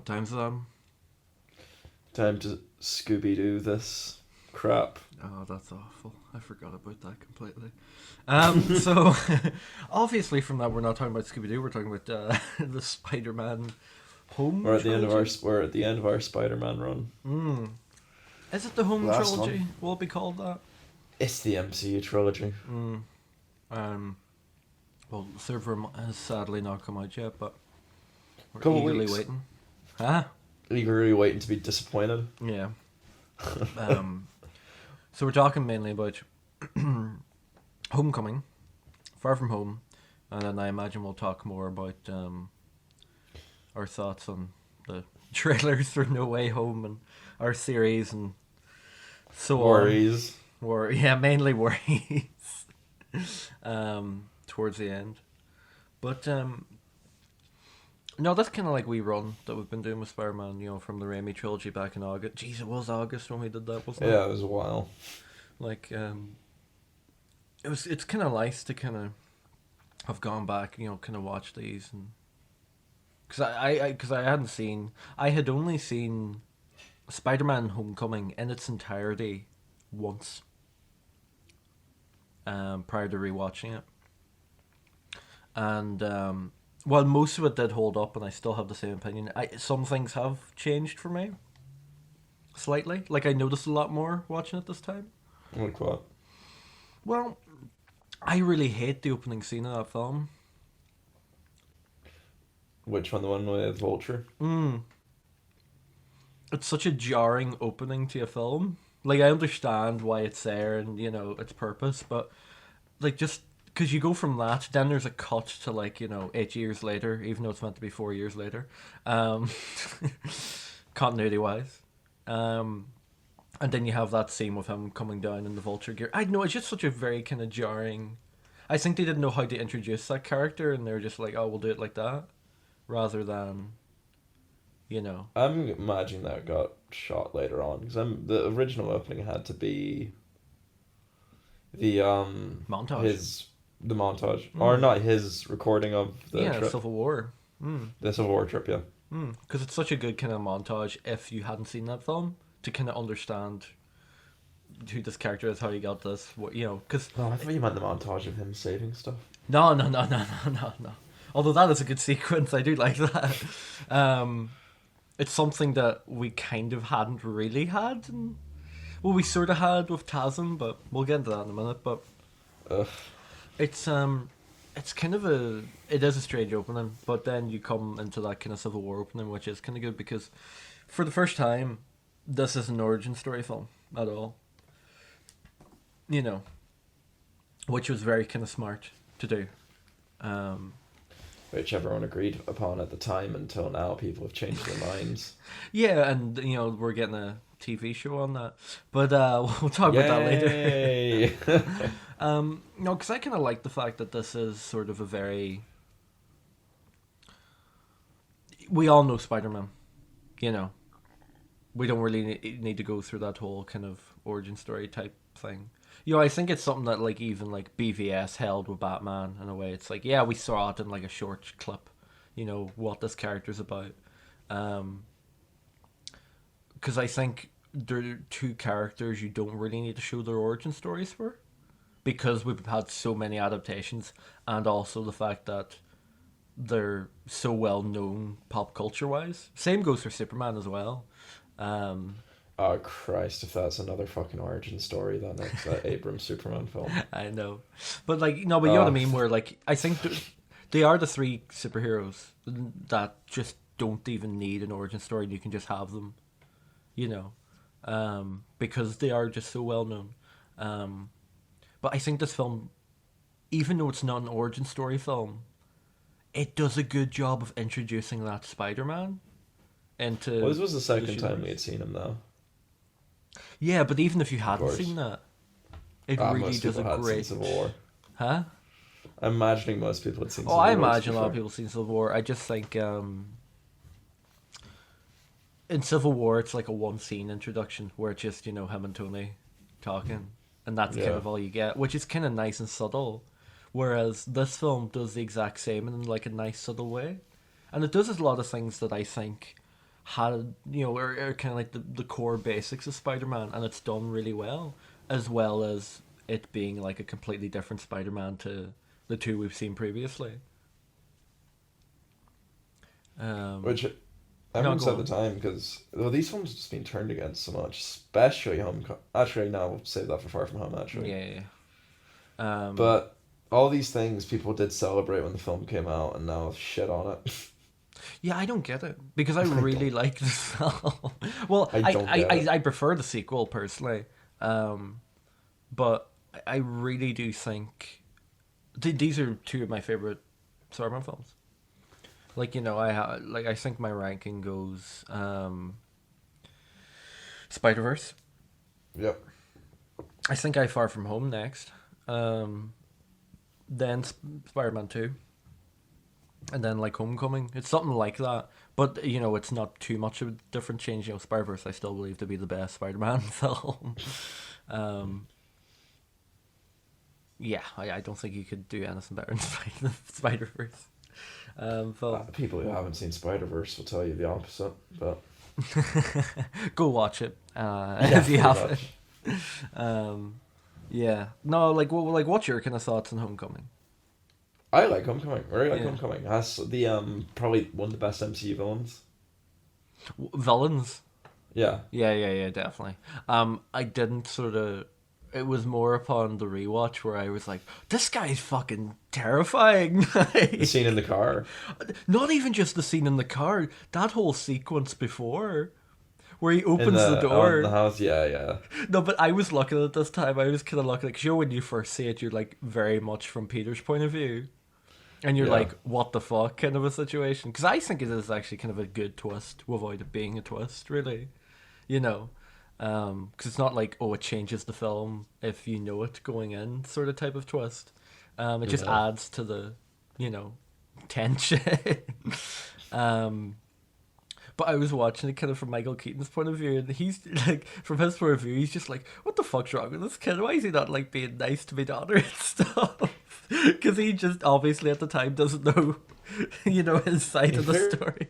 What time's it on? Time to Scooby-Doo this crap. Oh, that's awful. I forgot about that completely. So, obviously from that we're not talking about Scooby-Doo, we're talking about the Spider-Man Home We're at the trilogy. end of our Spider-Man run. Is it the Home Last trilogy? one. Will it be called that? It's the MCU trilogy. Well, the third one has sadly not come out yet, but we're Couple eagerly weeks. waiting. Huh? Eagerly waiting to be disappointed. Yeah. So we're talking mainly about Homecoming, Far From Home, and then I imagine we'll talk more about our thoughts on the trailers for No Way Home and our series and so Worries. on. Mainly worries. Towards the end, but no, that's kind of like we run that we've been doing with Spider-Man. You know, from the Raimi trilogy back in August. Jeez, it was August when we did that, wasn't it? Yeah, it was a while. Like it's kind of nice to kind of have gone back, you know, kind of watch these, and because I had only seen Spider-Man Homecoming in its entirety once prior to rewatching it, and while most of it did hold up and I still have the same opinion, some things have changed for me slightly. Like I noticed a lot more watching it this time. Like what? Well, I really hate the opening scene of that film. Which one? The one with Vulture? It's such a jarring opening to a film. Like, I understand why it's there and, you know, its purpose, but, like, just because you go from that, then there's a cut to, like, you know, 8 years later, even though it's meant to be 4 years later, continuity-wise. And then you have that scene with him coming down in the Vulture gear. I know, it's just such a very kind of jarring... I think they didn't know how to introduce that character, and they're just like, oh, we'll do it like that, rather than, you know... I'm imagining that got shot later on, because the original opening had to be the Montage. the montage, or not his recording of the trip. Civil War. The Civil War trip, yeah. Because it's such a good kind of montage if you hadn't seen that film to kind of understand who this character is, how he got this, what, you know, because... Oh, I thought you meant the montage of him saving stuff. No. Although that is a good sequence, I do like that. It's something that we kind of hadn't really had. Well, we sort of had with TASM, but we'll get into that in a minute. But it's kind of it is a strange opening, but then you come into that kind of Civil War opening, which is kind of good because for the first time, this is an origin story film at all. You know, which was very kind of smart to do. Which everyone agreed upon at the time. Until now, people have changed their minds. Yeah, and you know we're getting a TV show on that, but we'll talk about that later. No, because I kind of like the fact that this is sort of a very... We all know Spider-Man, you know. We don't really need to go through that whole kind of origin story type thing. You know, I think it's something that like even like BVS held with Batman in a way. It's like, yeah, we saw it in like a short clip, you know, what this character's about. Because I think there are two characters you don't really need to show their origin stories for. Because we've had so many adaptations, and also the fact that they're so well known pop culture wise. Same goes for Superman as well. Oh Christ! If that's another fucking origin story, then it's that Abrams Superman film. I know, but like no, but you know what I mean. Where like I think they are the three superheroes that just don't even need an origin story. And you can just have them, you know, because they are just so well known. But I think this film, even though it's not an origin story film, it does a good job of introducing that Spider-Man into... Well, this was the second time we had seen him, though. Yeah, but even if you hadn't seen that, it really does a great... Seen Civil War. Huh? I'm imagining most people had seen Civil War. I imagine a lot of people have seen Civil War. I just think... in Civil War, it's like a one-scene introduction where it's just, you know, him and Tony talking. And that's kind of all you get, which is kind of nice and subtle. Whereas this film does the exact same in like a nice subtle way. And it does a lot of things that I think had, or kind of like the core basics of Spider-Man, and it's done really well as it being like a completely different Spider-Man to the two we've seen previously. Which everyone said at the time, because these films have just been turned against so much, especially Homecoming. Actually, no, we'll save that for Far From Home. Actually, Yeah. but all these things people did celebrate when the film came out, and now shit on it. Yeah, I don't get it because I really like the film. Well, I don't get it. I prefer the sequel personally, but I really do think these are two of my favorite Spider-Man films. Like, I think my ranking goes Spider-Verse. Yep. I think I Far From Home next. Then Spider-Man 2. And then like Homecoming. It's something like that. But it's not too much of a different change. Spider-Verse I still believe to be the best Spider-Man film. Yeah, I don't think you could do anything better than Spider-Verse. People who haven't seen Spider-Verse will tell you the opposite, but go watch it yeah, if you pretty haven't. Yeah, no, what's your kind of thoughts on Homecoming? I like Homecoming. I really like Yeah. Homecoming. That's the probably one of the best MCU villains. Villains? Yeah. Yeah, definitely. I didn't sort of. It was more upon the rewatch where I was like, "This guy's fucking terrifying." The scene in the car. Not even just the scene in the car. That whole sequence before, where he opens the In door. the house, yeah. No, but I was looking at it this time. I was kind of looking at, because when you first see it, you're like very much from Peter's point of view, and you're Yeah. like, "What the fuck?" kind of a situation. Because I think it is actually kind of a good twist to avoid it being a twist, really. Because it's not like, it changes the film if you know it going in, sort of type of twist. It just Yeah. adds to the, tension. But I was watching it kind of from Michael Keaton's point of view, and he's like, from his point of view, he's just like, "What the fuck's wrong with this kid? Why is he not like being nice to my daughter and stuff?" Because he just obviously at the time doesn't know, his side of the story.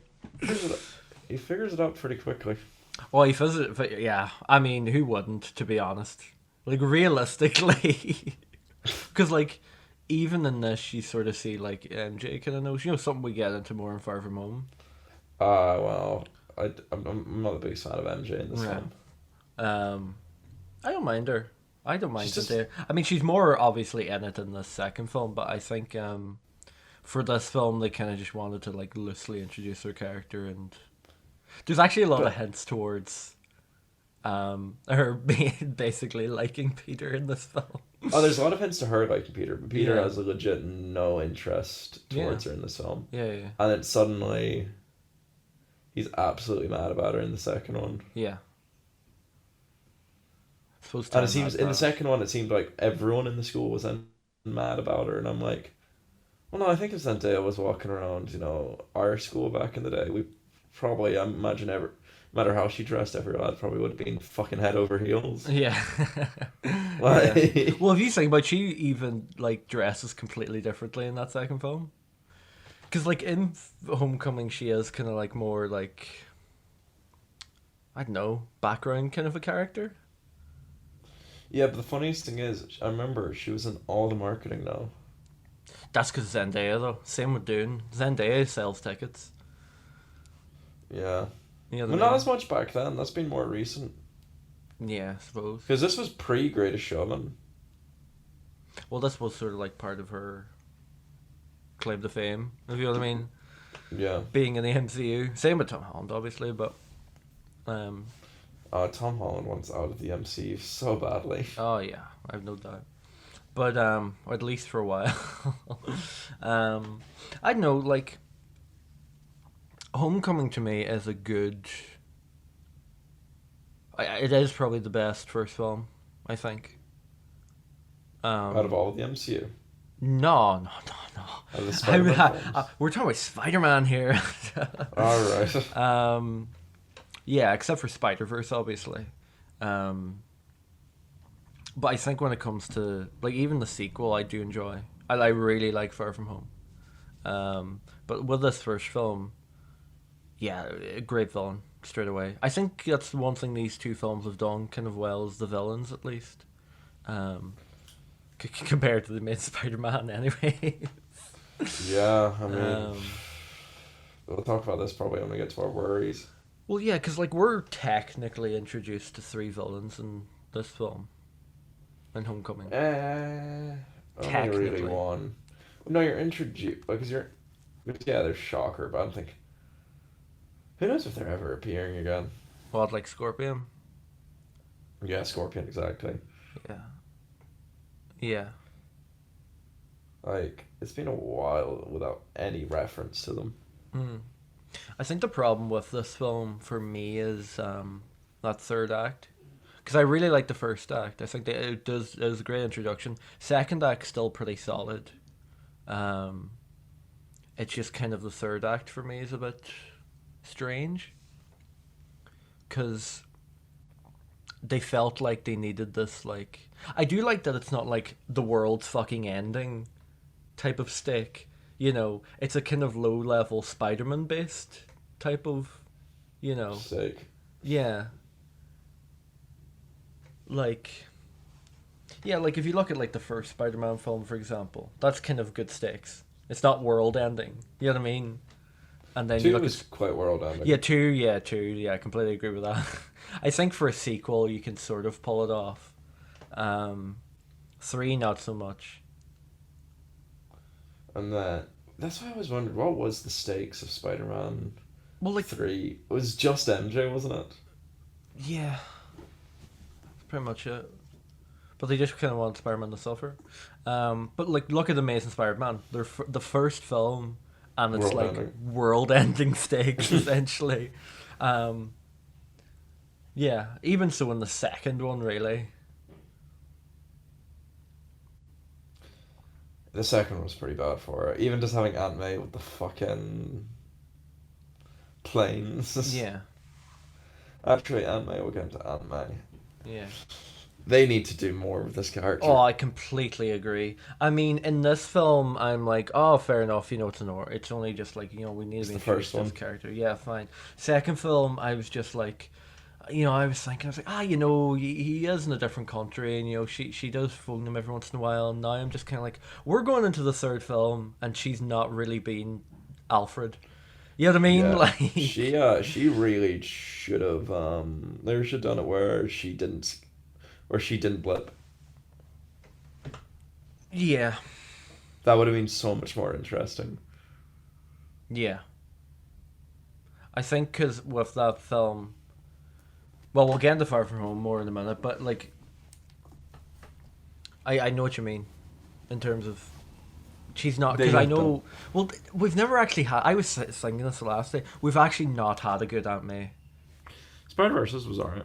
He figures it out pretty quickly. Well, he does it, but yeah, I mean, who wouldn't, to be honest? Like, realistically. Because, like, even in this, you sort of see, like, MJ kind of knows, something we get into more in Far From Home. Well, I'm not the biggest fan of MJ in this Yeah. film. I don't mind her. I don't mind She's it. I mean, she's more obviously in it in the second film, but I think for this film, they kind of just wanted to, like, loosely introduce her character, and there's actually a lot of hints towards her being basically liking Peter in this film. Oh, there's a lot of hints to her liking Peter, but Peter Yeah. has a legit no interest towards Yeah. her in this film. Yeah. And then suddenly, he's absolutely mad about her in the second one. Yeah. I suppose And it time seems had in the passed. second one, it seemed like everyone in the school was then mad about her, and I'm like, well, no, I think if Zendaya was walking around, our school back in the day, we probably, I imagine, no matter how she dressed, every lad probably would have been fucking head over heels. Yeah. Like, Yeah. Well, if you think about it, she even like dresses completely differently in that second film. Because like in Homecoming, she is kind of like more like, I don't know, background kind of a character. yeah, but the funniest thing is, I remember she was in all the marketing now. That's because Zendaya though. Same with Dune. Zendaya sells tickets. Yeah. You know Well, what I not mean? as much back then. That's been more recent. Yeah, I suppose. Because this was pre Greatest Showman. Well, this was sort of like part of her claim to fame, if you know what I mean. Yeah. Being in the MCU. Same with Tom Holland, obviously, but Tom Holland wants out of the MCU so badly. oh yeah, I have no doubt. But or at least for a while. I don't know, like Homecoming to me is a good. It is probably the best first film, I think. Out of all of the MCU. No. Out of the Spider-Man films. We're talking about Spider-Man here. Alright. Yeah, except for Spider-Verse, obviously. But I think when it comes to like even the sequel, I do enjoy. I really like Far From Home. But with this first film, Yeah, a great villain straight away. I think that's one thing these two films have done kind of well, is the villains at least, um, compared to the main Spider-Man anyway. Yeah, I mean, um, we'll talk about this probably when we get to our worries. well, yeah, because like we're technically introduced to three villains in this film, in Homecoming. Only really Technically, one. No, you're introduced because yeah, there's Shocker, but I don't think. Who knows if they're ever appearing again? well, like Scorpion. Yeah, Scorpion, exactly. Yeah, yeah. Like, it's been a while without any reference to them. Mm. I think the problem with this film for me is that third act. Because I really like the first act. I think that it was a great introduction. Second act still pretty solid. Um, it's just kind of the third act for me is a bit strange. Because they felt like they needed this, like... I do like that it's not like the world's fucking ending type of stick. You know, it's a kind of low level Spider-Man based type of, you know, Sake. yeah. Like, yeah, like if you look at like the first Spider-Man film, for example, that's kind of good stakes. It's not world ending. You know what I mean? And then you Two look was at quite world ending. two, yeah, I completely agree with that. I think for a sequel, you can sort of pull it off. Um, three, not so much. And then, that's why I always wondered, what was the stakes of Spider-Man Well, like, 3? It was just MJ, wasn't it? yeah, that's pretty much it. But they just kind of want Spider-Man to suffer. But like, look at Amazing Spider-Man. They're the first film, and it's World like ending. world-ending stakes essentially. Um, yeah, even so in the second one, really. The second was pretty bad for it. Even just having Aunt May with the fucking planes. Yeah, Actually, Aunt May, we'll get into Aunt May. yeah. They need to do more with this character. Oh, I completely agree. I mean, in this film, I'm like, oh, fair enough. You know, it's only just like, you know, we need It's to be the first introduced to this one. character. Yeah, fine. Second film, I was just like, you know, I was thinking, I was like, you know, he is in a different country, and you know, she does phone him every once in a while. And now I'm just kind of like, we're going into the third film, and she's not really been Alfred. You know what I mean? Yeah, Like, she really should have. They should have done it where she didn't blip. yeah, That would have been so much more interesting. yeah. I think because with that film, well, we'll get into Far From Home more in a minute, but like, I know what you mean, in terms of she's not, They because I have done. know. Well, we've never actually had. I was thinking this the last day. We've actually not had a good Aunt May. Spider Versus was alright.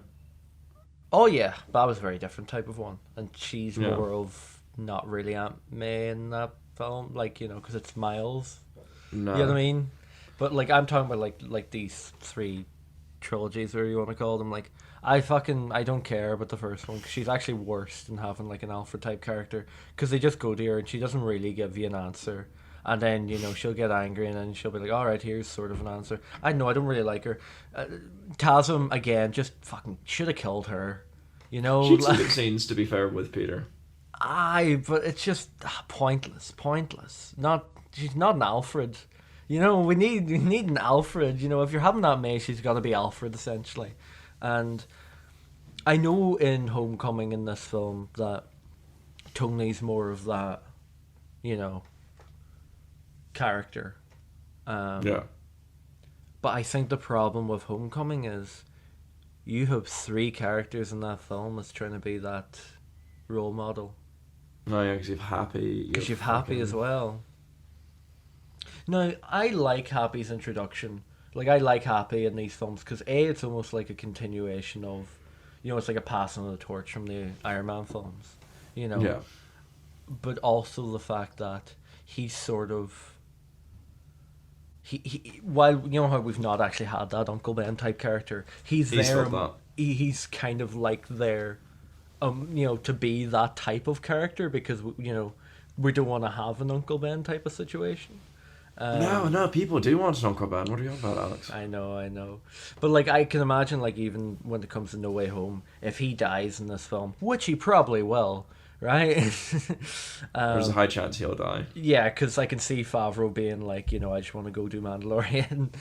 Oh yeah, that was a very different type of one, and she's Yeah. more of not really Aunt May in that film, like, you know, because it's Miles. No. You know what I mean? But like I'm talking about like these three trilogies, or you want to call them. Like I don't care about the first one, 'cause she's actually worse than having like an Alfred type character, because they just go to her and she doesn't really give you an answer. And then, you know, she'll get angry, and then she'll be like, all right, here's sort of an answer. I know, I don't really like her. Tasm, again, just fucking should have killed her. You know, She'd some like, good scenes, to be fair, with Peter. aye, but it's just pointless. Not she's not an Alfred. You know, we need an Alfred. You know, if you're having that May, she's got to be Alfred essentially. And I know in Homecoming, in this film, that Tony's more of that, you know, character. Yeah. But I think the problem with Homecoming is you have three characters in that film that's trying to be that role model. No, yeah, because you've Happy. Because you've Happy as well. Now, I like Happy's introduction. Like, I like Happy in these films because, A, it's almost like a continuation of, you know, it's like a passing of the torch from the Iron Man films, you know? Yeah. But also the fact that he's sort of. While, you know how we've not actually had that Uncle Ben type character, he's there. felt that. He's kind of like there, you know, to be that type of character, because, you know, we don't want to have an Uncle Ben type of situation. No, people do want an Uncle Ben. What are you on about, Alex? I know. But like I can imagine like even when it comes to No Way Home, if he dies in this film, which he probably will, right? There's a high chance he'll die. Yeah, because I can see Favreau being like, I just want to go do Mandalorian,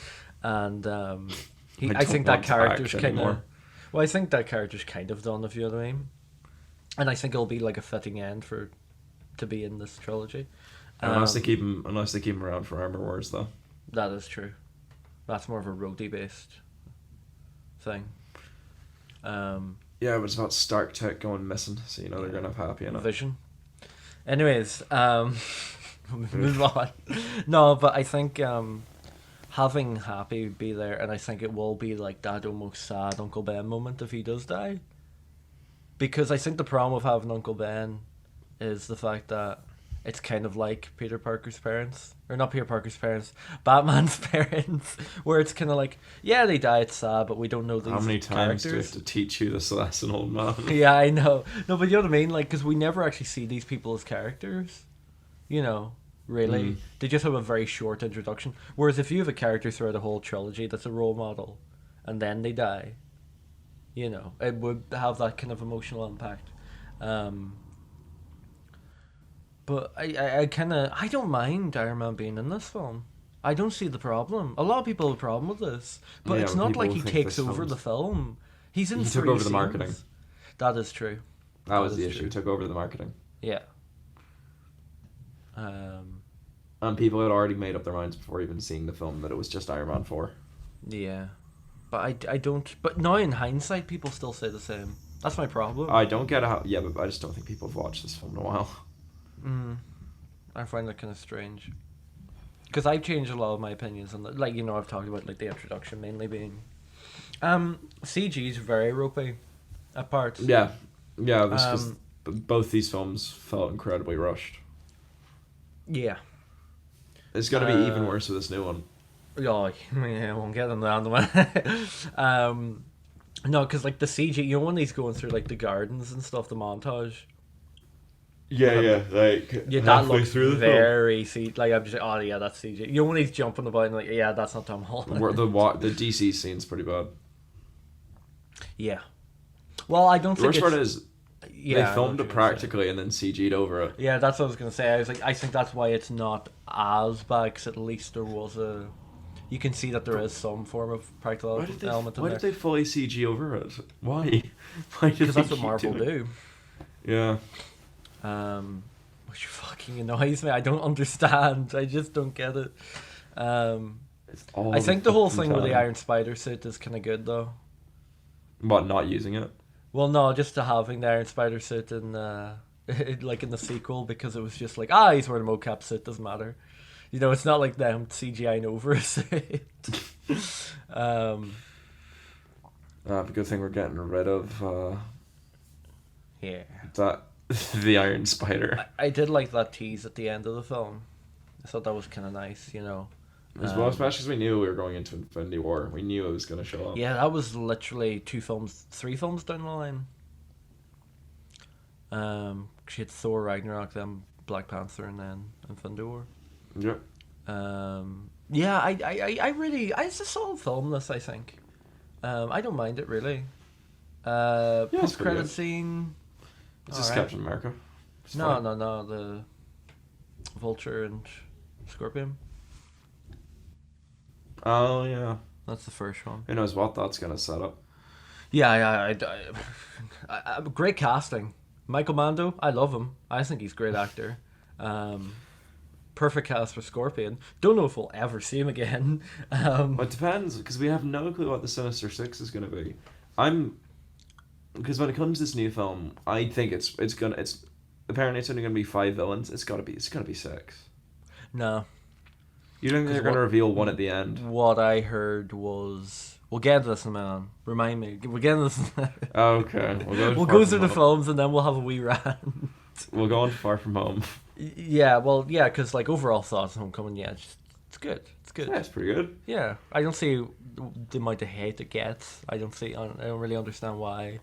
and I think that character's kind of. Well, I think that character's kind of done, if you know what I mean. And I think it'll be like a fitting end to be in this trilogy. Unless they keep him around for Armor Wars, though. That is true. That's more of a roadie based thing. Yeah, but it's about Stark Tech going missing, so they're gonna have Happy in it. Vision. Anyways, move on. No, but I think having Happy be there, and I think it will be like that almost sad Uncle Ben moment if he does die. Because I think the problem with having Uncle Ben is the fact that it's kind of like Peter Parker's parents. Or not Peter Parker's parents, Batman's parents. Where it's kind of like, yeah, they die, it's sad, but we don't know these How many times characters. do we have to teach you this lesson, old man? Yeah, I know. No, but you know what I mean? Like, because we never actually see these people as characters. Really. They just have a very short introduction. Whereas if you have a character throughout a whole trilogy that's a role model, and then they die, it would have that kind of emotional impact. But I don't mind Iron Man being in this film. I don't see the problem. A lot of people have a problem with this, but it's not like he takes over the film. He's in. He took over the marketing. That is true. That was the issue. He took over the marketing. Yeah. And people had already made up their minds before even seeing the film that it was just Iron Man 4. Yeah, but I don't. But now in hindsight, people still say the same. That's my problem. I don't get how. Yeah, but I just don't think people have watched this film in a while. I find that kind of strange. Because I've changed a lot of my opinions on that. Like, I've talked about like the introduction mainly being CG's very ropey at parts. Yeah. Because both these films felt incredibly rushed. Yeah. It's going to be even worse with this new one. Yeah, I won't get into that one. No, because like the CG, when he's going through like the gardens and stuff, the montage. Yeah, that looks very like I'm just like, oh yeah, that's CG. When he's jumping about and like, yeah, that's not Tom Holland. The DC scene's pretty bad. Yeah. Well, I don't think the worst part is they filmed it practically and then CG'd over it. Yeah, that's what I was gonna say. I think that's why it's not as bad, because at least there was you can see that there is some form of practical element in there. Why did they fully CG over it? Why? Because that's what Marvel do. Yeah. Which fucking annoys me. I don't understand. I just don't get it. I think the whole thing with the Iron Spider suit is kind of good though. What, not using it? Well, no, just to having the Iron Spider suit in like in the sequel, because it was just like, he's wearing a mocap suit, doesn't matter. It's not like them CGIing over a suit. A good thing we're getting rid of that the Iron Spider. I did like that tease at the end of the film. I thought that was kind of nice, As well, especially as we knew we were going into Infinity War. We knew it was going to show up. Yeah, that was literally 3 films down the line. She had Thor Ragnarok, then Black Panther, and then Infinity War. Yep. Yeah, I really, it's a solid film, this, I think. I don't mind it, really. Post-credit scene. Is this Captain America? No, the Vulture and Scorpion. Oh, yeah. That's the first one. Who knows what that's going to set up. Yeah, great casting. Michael Mando, I love him. I think he's a great actor. Perfect cast for Scorpion. Don't know if we'll ever see him again. It depends, because we have no clue what the Sinister Six is going to be. Because when it comes to this new film, I think it's apparently it's only going to be 5 villains. It's got to be 6. No. You don't think they're going to reveal one at the end? What I heard was, we'll get into this in a minute. Remind me. We'll get into this in a minute. Okay. We'll go through the films and then we'll have a wee rant. We'll go on Far From Home. Yeah, because like overall thoughts on Homecoming, yeah, it's good. It's good. Yeah, it's pretty good. Yeah, I don't see the amount of hate it gets. I don't really understand why.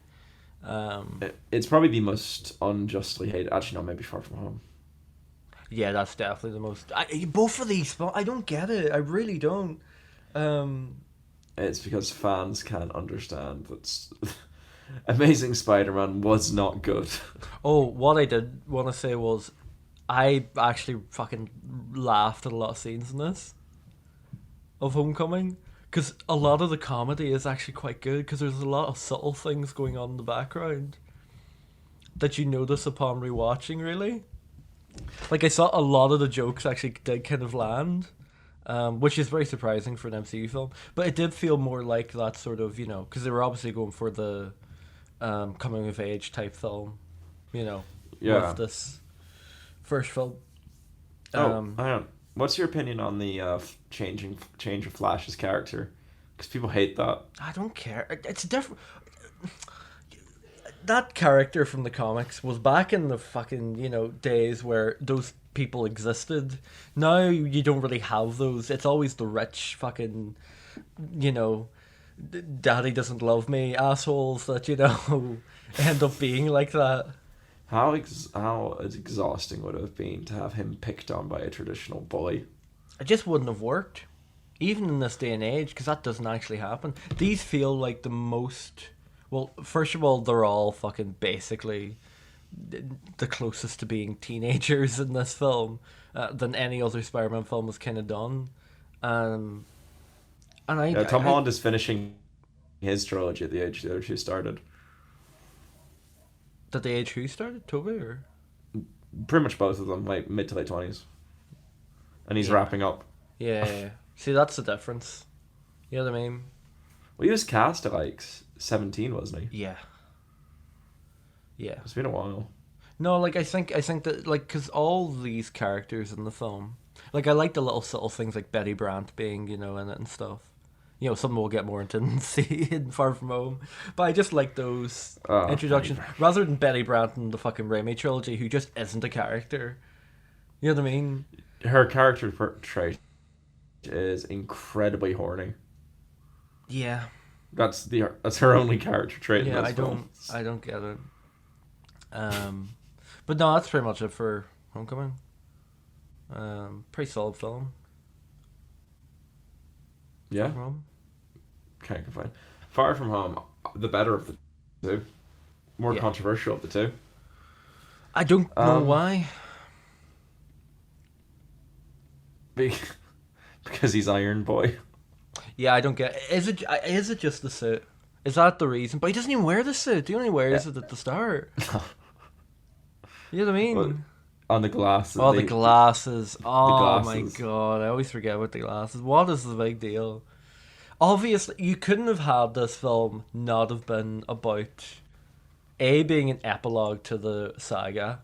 It's probably the most unjustly hated. Actually, no, maybe Far From Home. Yeah, that's definitely the most. Both of these, I don't get it. I really don't. Um, It's because fans can't understand that Amazing Spider-Man was not good. oh, what I did want to say was, I actually fucking laughed at a lot of scenes in this of Homecoming, because a lot of the comedy is actually quite good, because there's a lot of subtle things going on in the background that you notice upon rewatching. Really, like I saw a lot of the jokes actually did kind of land. Which is very surprising for an MCU film, but it did feel more like that sort of, because they were obviously going for the coming of age type film, Yeah. with this first film. Oh, I don't. What's your opinion on the change of Flash's character? Because people hate that. I don't care. It's different. That character from the comics was back in the fucking, days where those people existed. Now you don't really have those. It's always the rich fucking, you know, daddy doesn't love me assholes that, end up being like that. How exhausting would it have been to have him picked on by a traditional bully? It just wouldn't have worked. Even in this day and age, because that doesn't actually happen. These feel like the most... Well, first of all, they're all fucking basically the closest to being teenagers in this film than any other Spider-Man film has kind of done. And Tom Holland is finishing his trilogy at the age the other two started. At the age who started? Toby or? Pretty much both of them, like mid to late 20s. And he's wrapping up. Yeah. See, that's the difference. You know what I mean? Well, he was cast at like 17, wasn't he? Yeah. Yeah. It's been a while. No, like I think that like because all these characters in the film, like I like the little subtle things like Betty Brant being in it and stuff. Something we'll get more into in Far From Home, but I just like those introductions rather than Betty Brant in the fucking Raimi trilogy, who just isn't a character. You know what I mean? Her character trait is incredibly horny. Yeah. That's her only character trait. Yeah, in this film. I don't get it. But no, that's pretty much it for Homecoming. Pretty solid film. Yeah. Can't complain. Far From Home, the better of the two. More controversial of the two. I don't know why. Because he's Iron Boy. Yeah, I don't get. Is it just the suit? Is that the reason? But he doesn't even wear the suit. He only wears it at the start. You know what I mean? But on the glasses. Oh, the glasses. Oh, glasses. my god. I always forget about the glasses. What is the big deal? Obviously, you couldn't have had this film not have been about being an epilogue to the saga,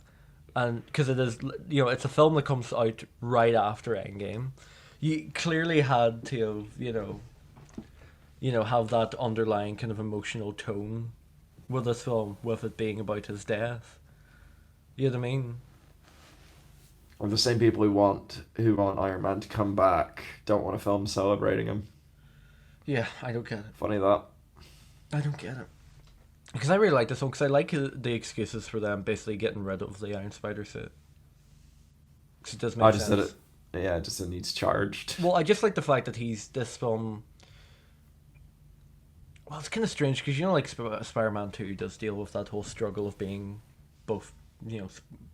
and because it is, it's a film that comes out right after Endgame. You clearly had to have, have that underlying kind of emotional tone with this film, with it being about his death. You know what I mean? Or the same people who want Iron Man to come back don't want a film celebrating him. Yeah, I don't get it. Funny that. I don't get it. Because I really like this one, because I like the excuses for them basically getting rid of the Iron Spider suit. Because it does make sense. Just it needs charged. Well, I just like the fact that this film... Well, it's kind of strange, because like Spider-Man 2 does deal with that whole struggle of being both,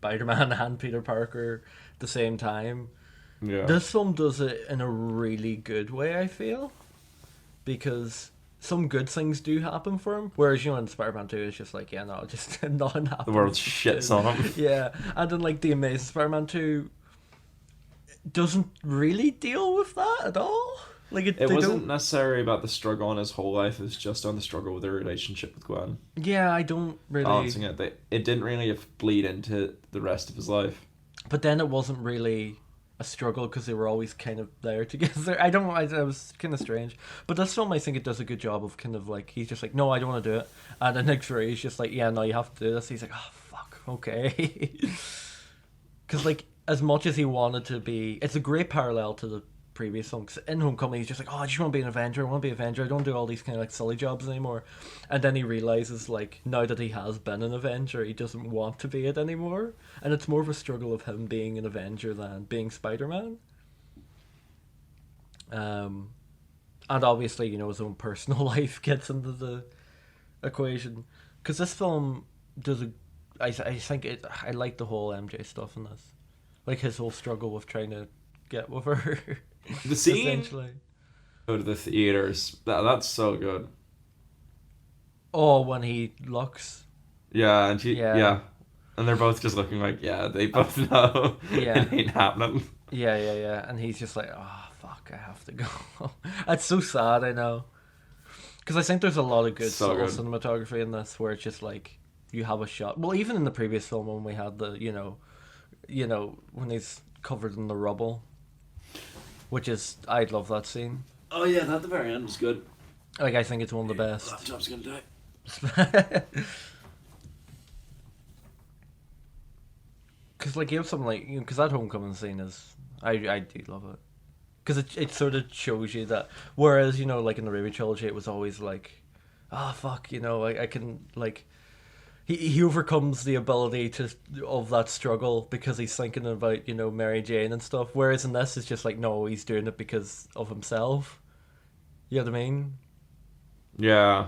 Spider-Man and Peter Parker at the same time. Yeah. This film does it in a really good way, I feel. Because some good things do happen for him. Whereas, in Spider-Man 2, it's just like, just nothing happens. The world shits on him. Yeah. And then, like, The Amazing Spider-Man 2 doesn't really deal with that at all. Like it wasn't necessarily about the struggle on his whole life. It was just on the struggle with their relationship with Gwen. Yeah, I don't really... Balancing it. It didn't really bleed into the rest of his life. But then it wasn't really a struggle because they were always kind of there together. I was kind of strange. But this film, I think it does a good job of kind of like, he's just like, no, I don't want to do it. And then Nick Fury's just like, yeah, no, you have to do this. He's like, oh, fuck, okay. Because, like, as much as he wanted to be... It's a great parallel to the previous film. 'Cause in Homecoming, he's just like, oh, I just want to be an Avenger. I want to be an Avenger. I don't do all these kind of like silly jobs anymore. And then he realizes, like, now that he has been an Avenger, he doesn't want to be it anymore. And it's more of a struggle of him being an Avenger than being Spider-Man. And obviously, you know, his own personal life gets into the equation. Because this film does a... I think I like the whole MJ stuff in this. Like his whole struggle with trying to get with her. The scene Essentially. go to the theaters. That's so good. Oh, when he looks. Yeah, and Yeah. yeah. And they're both just looking like, yeah, they both know Yeah. it ain't happening. Yeah. And he's just like, oh, fuck, I have to go. It's so sad, I know. Because I think there's a lot of good So subtle good. cinematography in this where it's just like, you have a shot. Well, even in the previous film when we had the, you know, when he's covered in the rubble. Which is, I love that scene. Oh yeah, that at the very end was good. Like, I think it's one of the best. Laptop's gonna die. Because like you have something like, you know, because that homecoming scene is, I do love it. Because it sort of shows you that, whereas, you know, like in the Raimi trilogy, it was always like, ah, fuck, you know, I can, like, he overcomes the ability of that struggle because he's thinking about, you know, Mary Jane and stuff. Whereas in this, it's just like, no, he's doing it because of himself. You know what I mean? Yeah.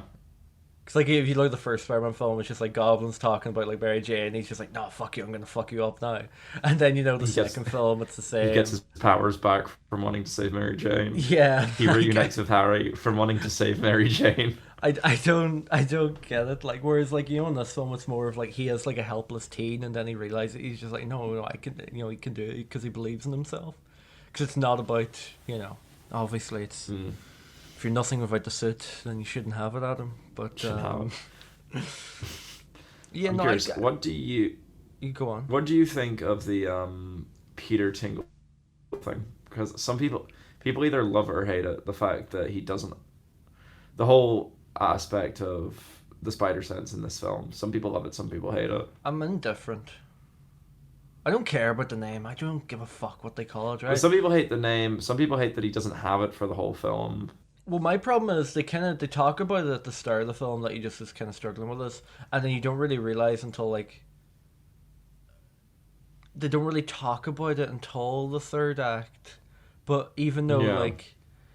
Because like if you look at the first Spider-Man film, it's just like goblins talking about like Mary Jane. He's just like, no, fuck you, I'm gonna fuck you up now. And then, you know, the He gets- second film, it's the same. He gets his powers back from wanting to save Mary Jane. Yeah. He reunites with Harry from wanting to save Mary Jane. I don't get it. Like, whereas like, you know, in this film, it's more of like he is like a helpless teen, and then he realizes he's just like, no, I can, you know, he can do it because he believes in himself. Because it's not about, you know, obviously it's if you're nothing without the suit, then you shouldn't have it, Adam. But Shouldn't have it. yeah, I'm no, curious, what do you go on. think of the Peter Tingle thing? Because some people either love it or hate it. The fact that he doesn't, the whole aspect of the spider sense in this film. Some people love it, some people hate it. I'm indifferent. I don't care about the name. I don't give a fuck what they call it, right? But some people hate the name. Some people hate that he doesn't have it for the whole film. Well, my problem is they talk about it at the start of the film that he just is kind of struggling with this, and then you don't really realize until like they don't really talk about it until the third act. But even though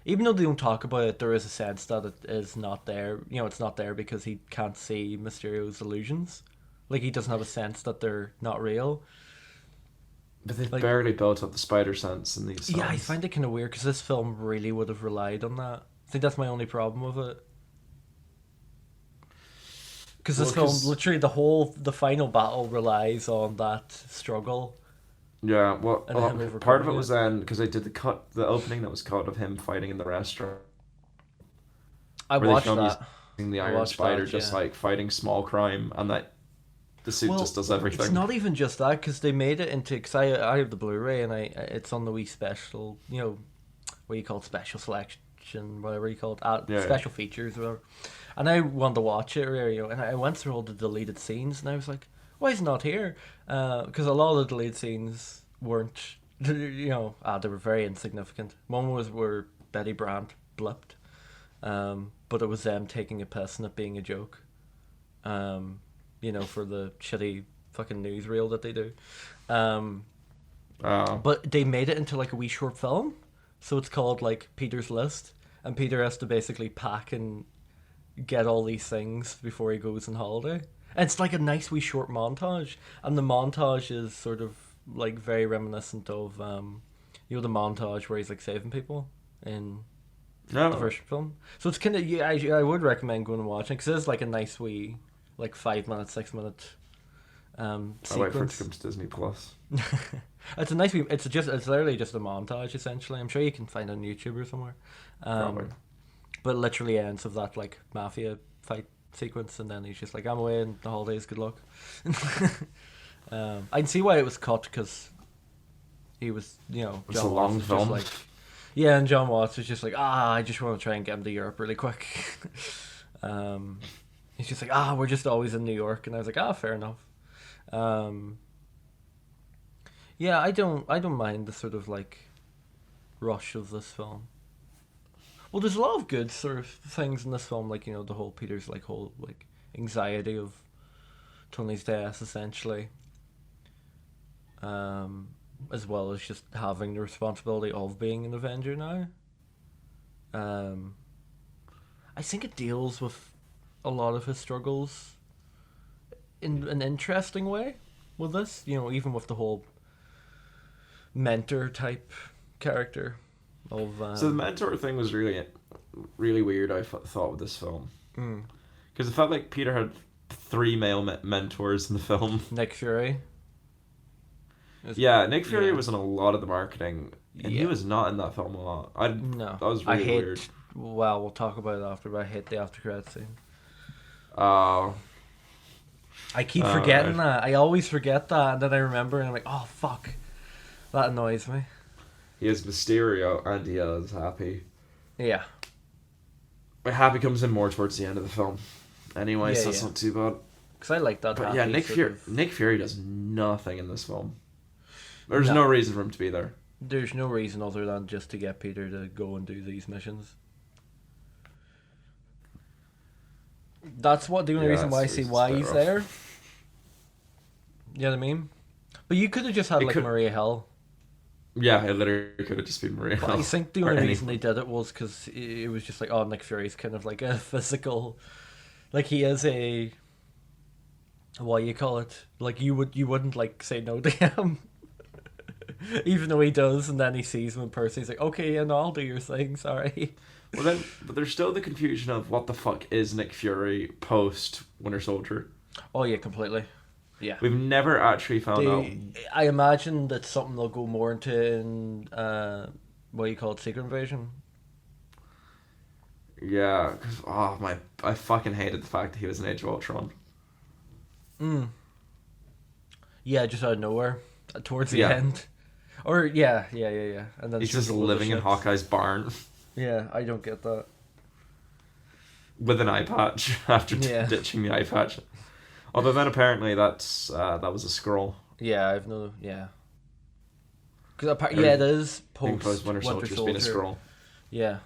even though they don't talk about it, there is a sense that it is not there. You know, it's not there because he can't see Mysterio's illusions. Like he doesn't have a sense that they're not real. But they've Like- barely built up the spider sense in these films. Yeah, I find it kind of weird because this film really would have relied on that. I think that's my only problem with it. Because this Well, film, 'cause- literally, the final battle relies on that struggle. Yeah, well, And him part of it overcoming was then because they did the opening that was cut of him fighting in the restaurant. I Where they watched filmed that. using the I Iron watched Spider, that, just yeah. like fighting small crime, and that the suit Well, just does everything. It's not even just that because they made it into. Because I have the Blu-ray and it's on the wee special. You know, what you call it, special selection, whatever you call it, Yeah. special features, whatever. And I wanted to watch it, you know, and I went through all the deleted scenes, and I was like, why is it not here? Because a lot of the deleted scenes weren't, you know, they were very insignificant. One was where Betty Brant blipped, but it was them taking a piss and it being a joke. You know, for the shitty fucking newsreel that they do. But they made it into like a wee short film, so it's called like Peter's List, and Peter has to basically pack and get all these things before he goes on holiday. And it's like a nice wee short montage, and the montage is sort of like very reminiscent of you know, the montage where he's like saving people in the No, first film. So it's kind of, yeah, I would recommend going and watching because it's like a nice wee like 5 minute, 6 minute I'll wait for it to sequence. come to Disney Plus. It's a nice wee, it's literally just a montage essentially. I'm sure you can find it on YouTube or somewhere. Probably. But it literally ends with that like mafia fight sequence, and then he's just like, I'm away on the holidays, good luck. I can see why it was cut because he was, you know, It's a John long Watts was film. just like, yeah, and John Watts was just like, I just want to try and get him to Europe really quick. He's just like, we're just always in New York, and I was like, fair enough. Yeah, I don't mind the sort of like rush of this film. Well, there's a lot of good sort of things in this film, like, you know, the whole Peter's like whole like anxiety of Tony's death, essentially, as well as just having the responsibility of being an Avenger now. I think it deals with a lot of his struggles in an interesting way with this. You know, even with the whole mentor type character of. So the mentor thing was really, really weird. Thought with this film because it felt like Peter had three male mentors in the film. Nick Fury. Yeah, Nick Fury was in a lot of the marketing, and he was not in that film a lot. No, that was really I hate, weird. Well, we'll talk about it after, but I hate the after credit scene. Oh. I keep forgetting that. I always forget that, and then I remember, and I'm like, oh fuck, that annoys me. He has Mysterio, and he has Happy. Yeah. But Happy comes in more towards the end of the film. Anyway, so that's not too bad. Because I like that. But yeah, Nick Fury does nothing in this film. There's no reason for him to be there. There's no reason other than just to get Peter to go and do these missions. That's the only reason why I see why he's there. You know what I mean? But you could have just had Maria Hill. Yeah, it literally could have just been Maria Hill. I think the only reason they did it was because it was just like, oh, Nick Fury's kind of like a physical, like he is a, what do you call it? Like you wouldn't like say no to him. Even though he does, and then he sees him in person, he's like, okay, and I'll do your thing, sorry. Well then, but there's still the confusion of what the fuck is Nick Fury post Winter Soldier. Oh yeah, completely. Yeah. We've never actually found out. I imagine that's something they'll go more into in, what do you call it, Secret Invasion? Yeah, because, I fucking hated the fact that he was in Age of Ultron. Yeah, just out of nowhere, towards the end. Or, yeah. And then he's just living in Hawkeye's barn. Yeah, I don't get that. With an eye patch after ditching the eye patch. Although then apparently that was a scroll. Yeah, I've no. Yeah. Because it is post Winter Soldier just being a scroll. Yeah.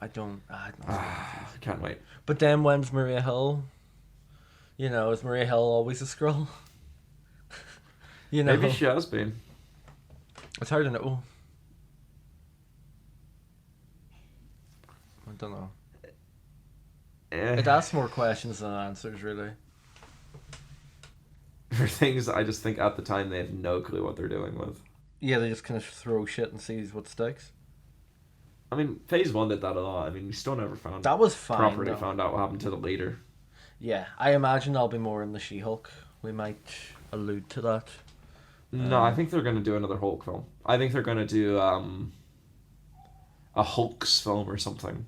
I can't wait. But then when's Maria Hill? You know, is Maria Hill always a scroll? You know, maybe she has been. It's hard to know. I don't know. It asks more questions than answers, really. For things that I just think at the time they have no clue what they're dealing with. Yeah, they just kind of throw shit and see what sticks. I mean, Phase 1 did that a lot. I mean, we still never found that was fine, properly found out what happened to the leader. Yeah, I imagine there'll be more in the She-Hulk. We might allude to that. No, I think they're going to do another Hulk film. I think they're going to do a Hulk's film or something.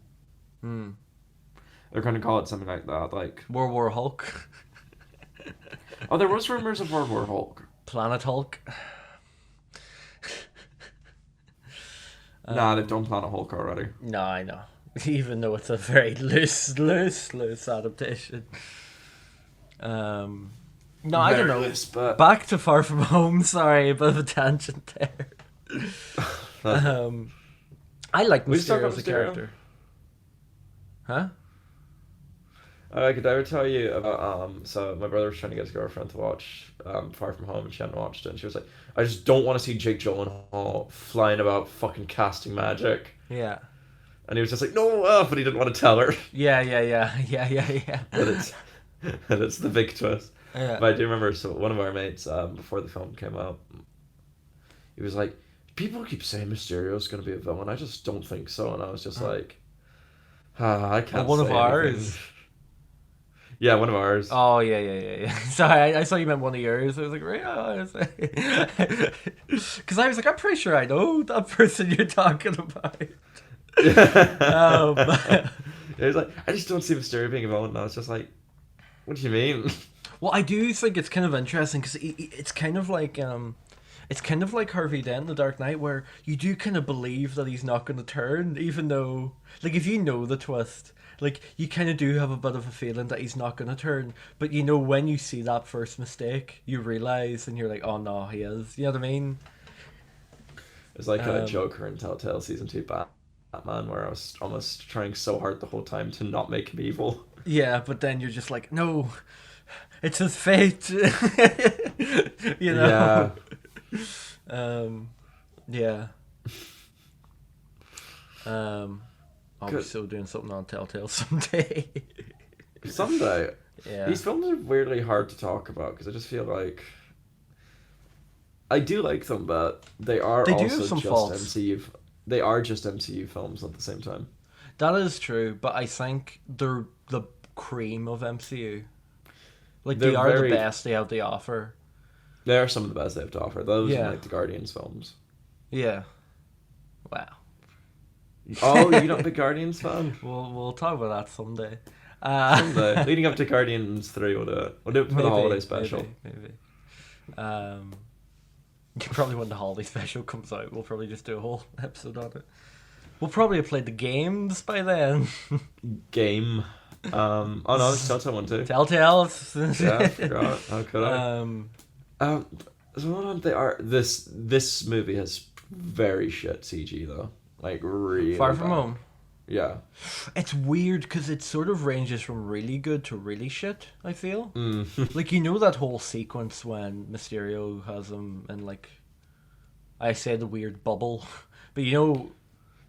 They're going to call it something like that, like World War Hulk. Oh, there was rumors of World War Hulk. Planet Hulk. Nah, they've done Planet Hulk already. No, I know. Even though it's a very loose adaptation. No, I don't know. Loose, but... Back to Far From Home. Sorry, a bit of a tangent there. I like Mysterio as a character. Huh? Could I ever tell you about so my brother was trying to get his girlfriend to watch Far From Home, and she hadn't watched it, and she was like, I just don't want to see Jake Gyllenhaal flying about fucking casting magic. Yeah. And he was just like, no, but he didn't want to tell her. Yeah. And it's the big twist. Yeah. But I do remember, so one of our mates, before the film came out, he was like, people keep saying Mysterio's going to be a villain. I just don't think so. And I was just like, I can't one say of anything. ours. Yeah, one of ours. Oh, yeah. Sorry, I saw you meant one of yours. I was like, right? Because I was like, I'm pretty sure I know that person you're talking about. It was like, I just don't see Mysterio being a villain. And I was just like, what do you mean? Well, I do think it's kind of interesting because it's kind of like Harvey Dent in The Dark Knight, where you do kind of believe that he's not going to turn, even though, like, if you know the twist, like, you kind of do have a bit of a feeling that he's not going to turn. But you know, when you see that first mistake, you realize, and you're like, oh no, he is. You know what I mean? It's like Um, Joker in Telltale season 2 Batman, where I was almost trying so hard the whole time to not make him evil. yeah, but then you're just like, no, it's his fate. You Yeah. know. Um, yeah. I'll be Good. so doing something on Telltale someday. Someday. Yeah. These films are weirdly hard to talk about because I just feel like I do like them, but they are They do also have some just faults. MCU. They are just MCU films at the same time. That is true, but I think they're the cream of MCU. Like they They're are very- the best they have to offer. They are some of the best they have to offer. Those Yeah. and like the Guardians films. Yeah. Wow. Oh, you're not a big Guardians fan? We'll talk about that someday. Someday. Leading up to Guardians 3, we'll do it. We'll do it for the holiday special. Maybe. Probably when the holiday special comes out, we'll probably just do a whole episode on it. We'll probably have played the games by then. Game. Oh no, it's Telltale one too. Telltale. Yeah, I forgot. How could I? So hold on, they are this movie has very shit CG though. Like really Far From bad. Home. Yeah. It's weird because it sort of ranges from really good to really shit, I feel. Like, you know that whole sequence when Mysterio has him in, like, I said the weird bubble, but you know,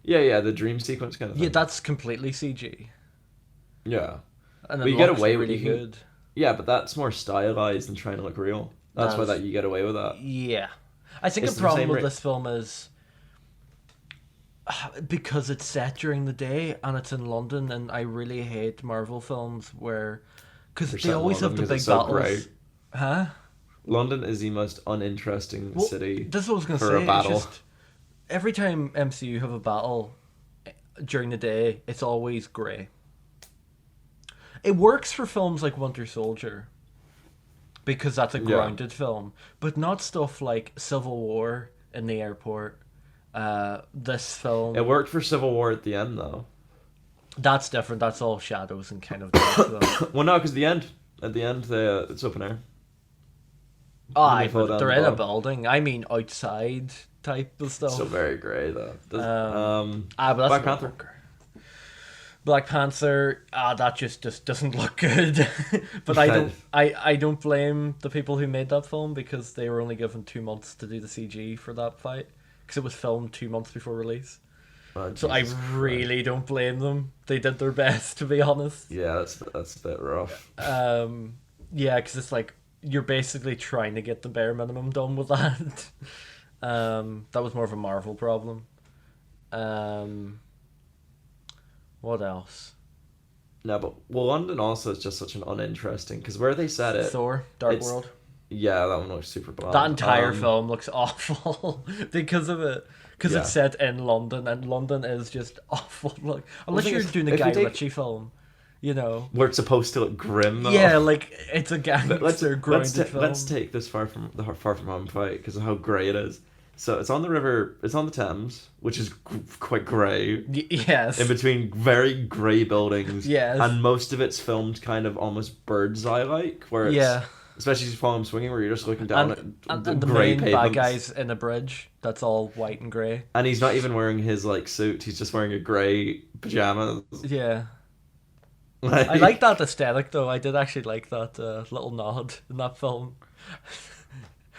Yeah, the dream sequence kind of thing. yeah, that's completely CG. Yeah. And But it you get looks away with- really you can- good. Yeah, but that's more stylized than trying to look real. That's why That's- that you get away with that. Yeah. I think It's the the problem same with rate- this film is because it's set during the day and it's in London, and I really hate Marvel films where because They're they set in always have London the 'cause big it's so battles. grey. Huh? London is the most uninteresting Well, city That's what I was gonna for say. a battle. It's just, every time MCU have a battle during the day, it's always grey. It works for films like Winter Soldier because that's a Yeah. grounded film, but not stuff like Civil War in the airport. This film, It worked for Civil War at the end though. that's different. That's all shadows and kind of dark, though. Well, no, because at the end, it's open air. Aye, fall but down they're the in a bottom. building. I mean, outside type of stuff. So very grey though. But that's Black Panther. Walker. Black Panther, that just doesn't look good. But I don't blame the people who made that film because they were only given 2 months to do the CG for that fight because it was filmed 2 months before release. Oh, So I Jesus Christ. really don't blame them. They did their best, to be honest. Yeah, that's a bit rough. Yeah, because it's like you're basically trying to get the bare minimum done with that. That was more of a Marvel problem. What else? No, but London also is just such an uninteresting because where they set it. Thor, Dark it's- World. Yeah, that one looks super bland. That entire film looks awful because of it. Because Yeah. it's set in London, and London is just awful. Like, unless thing you're is, doing a if you Guy take- Ritchie film, you know. where it's supposed to look grim. Though. Yeah, like it's a But gangster grounded film. let's take this Far From Home fight because of how grey it is. So it's on the river. It's on the Thames, which is quite grey. Yes. In between very grey buildings. Yes. And most of it's filmed kind of almost bird's eye like, where it's, Yeah. especially if you follow him swinging, where you're just looking down And at the grey main bad pavements. guy's in a bridge that's all white and grey. And he's not even wearing his like suit. He's just wearing a grey pajamas. Yeah. I like that aesthetic though. I did actually like that little nod in that film.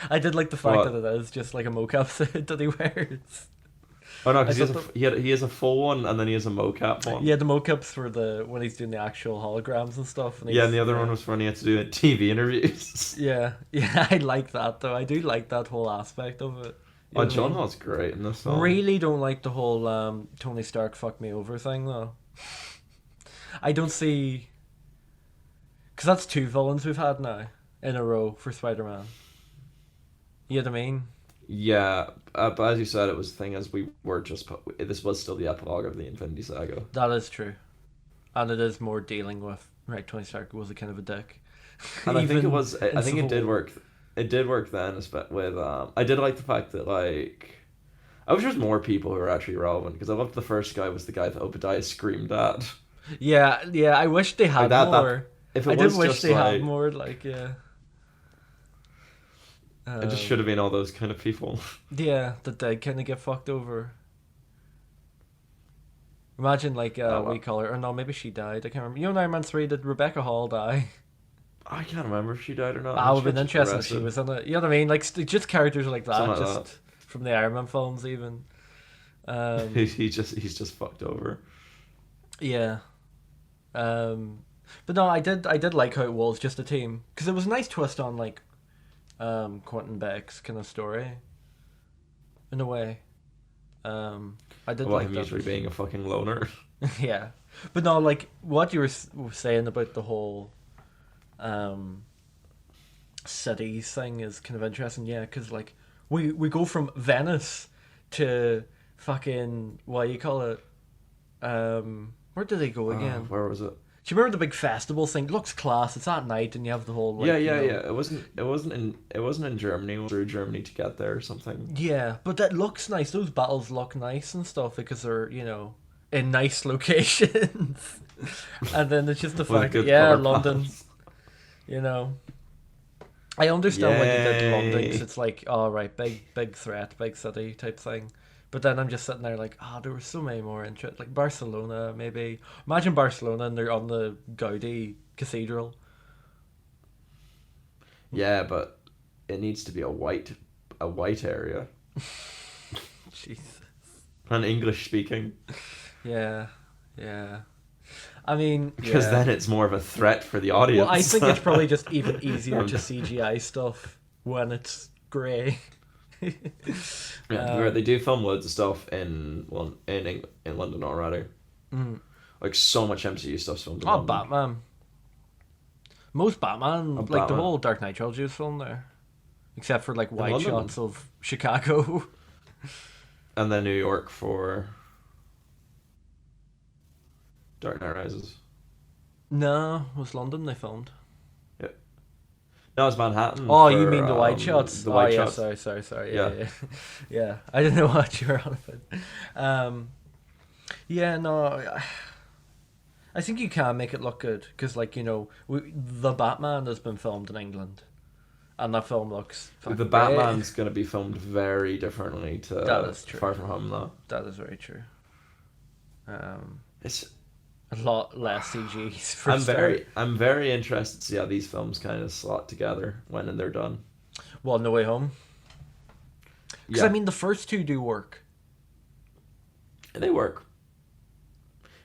I did like the fact What? that it is just like a mocap suit that he wears. Oh no, because I thought he has a full one and then he has a mocap one. Yeah, the mocaps for when he's doing the actual holograms and stuff. Yeah, and the other one was when he had to do TV interviews. Yeah, I like that though. I do like that whole aspect of it. You know Oh, what I John mean? Hall's great in this film. Really don't like the whole Tony Stark fuck me over thing though. I don't see, because that's 2 villains we've had now in a row for Spider-Man. You know what I mean? Yeah, but as you said, it was the thing as we were just this was still the epilogue of the Infinity Saga. That is true, and it is more dealing with Tony Stark was a kind of a dick. And I think it Even was. in I think it Civil did War. work. It did work then, with I did like the fact that like. I wish there was more people who were actually relevant because I loved the first guy was the guy that Obadiah screamed at. Yeah. I wish they had that- more. If I it did was wish just they like, had more. Like, yeah. It just should have been all those kind of people. Yeah, that they kind of get fucked over. Imagine like we call her, or no, maybe she died. I can't remember. You know, Iron Man 3, did Rebecca Hall die? I can't remember if she died or not. I would She have been got just interested if she arrested. was in it. You know what I mean? Like just characters like that, Something like just from the Iron Man films, even. He's just fucked over. Yeah. But no, I did like how it was just a team, because it was a nice twist on like Quentin Beck's kind of story, in a way. I did About like him that. usually being a fucking loner. Yeah, but no, like what you were saying about the whole cities thing is kind of interesting. Yeah, because like we go from Venice to fucking, what you call it, where did they go again? Where was it? Do you remember the big festival thing? It looks class. It's at night, and you have the whole like, Yeah. you know. It wasn't in Germany. It was through Germany to get there or something. Yeah, but that looks nice. Those battles look nice and stuff because they're, you know, in nice locations. And then it's just the With a fact good that, yeah, cover London, pass. you know. I understand when you did London, Yay. 'cause it's like, all right, big threat, big city type thing. But then I'm just sitting there like, there were so many more interest. Like Barcelona, maybe. Imagine Barcelona and they're on the Gaudi Cathedral. Yeah, but it needs to be a white area, Jesus. and English speaking, Yeah, yeah. I mean, because yeah. then it's more of a threat for the audience. Well, I think it's probably just even easier to CGI stuff when it's grey. Yeah, where they do film loads of stuff in London already. Like so much MCU stuff's filmed in Oh, London. Batman. Most Batman, like the Batman. whole Dark Knight trilogy was filmed there. Except for like wide London? shots of Chicago. And then New York for Dark Knight Rises. No, it was London they filmed. No, it's Manhattan. Oh, you for, mean the wide shots? The wide yeah, shots. sorry. Yeah. Yeah. Yeah. I didn't know what you were on about. Yeah, no, I think you can make it look good because, like, you know, the Batman has been filmed in England, and that film looks The fucking Batman's going to be filmed very differently to That is true. Far From Home, though. great. That is very true. It's A lot less CGs for a start. I'm very interested to see how these films kind of slot together when they're done. Well, No Way Home. Because Yeah, I mean, the first two do work. they work.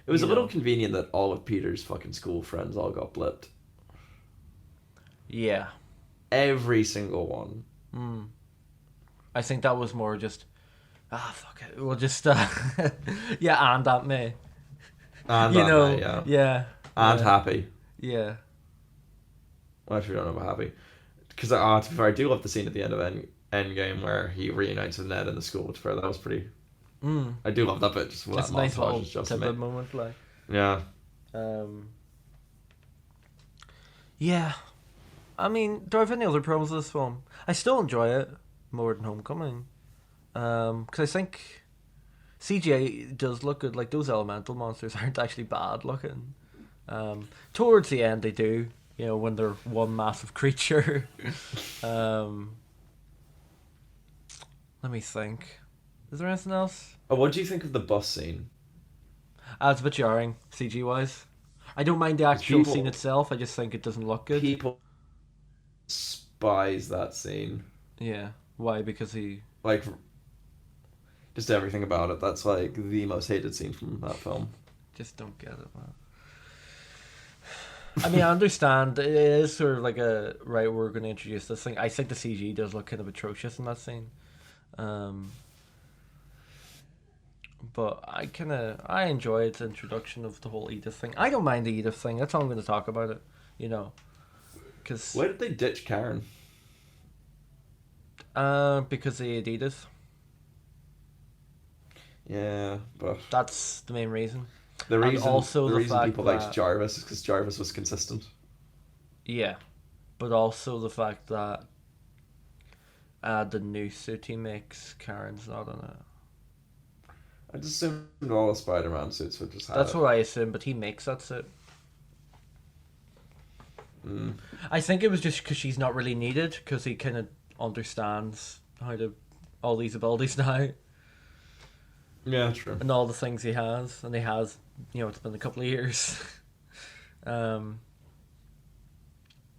It was You a little know. convenient that all of Peter's fucking school friends all got blipped. Yeah. Every single one. I think that was more just, fuck it. We'll just, yeah, and Aunt May. And You Aunt know, May, yeah. yeah. And yeah, Happy. Yeah. Well, actually, we don't know about Happy. Because, to be fair, I do love the scene at the end of Endgame where he reunites with Ned in the school. To be fair, that was pretty... I do love that bit. Just It's that a nice montage little is just tidbit amazing. moment, like. Yeah. Yeah. I mean, do I have any other problems with this film? I still enjoy it more than Homecoming. Because I think CGI does look good. Like, those elemental monsters aren't actually bad looking. Towards the end, they do. You know, when they're one massive creature. Let me think. Is there anything else? Oh, what do you think of the bus scene? It's a bit jarring, CG wise. I don't mind the actual People- scene itself. I just think it doesn't look good. People despise that scene. Yeah. Why? Because he. Like, just everything about it. That's like the most hated scene from that film. Just don't get it, man. I mean, I understand it is sort of like a right. We're going to introduce this thing. I think the CG does look kind of atrocious in that scene, but I enjoyed the introduction of the whole Edith thing. I don't mind the Edith thing. That's how I'm going to talk about it. You know, because Why did they ditch Karen? because the Adidas. Yeah, but That's the main reason. the And reason also the the reason fact people liked that- Jarvis is because Jarvis was consistent. Yeah, but also the fact that the new suit he makes, Karen's not in it. I just assumed all the Spider-Man suits would just have That's it. what I assume, but he makes that suit. Mm. I think it was just because she's not really needed, because he kind of understands how to all these abilities now Yeah, true. and all the things he has, and he has, it's been a couple of years. um,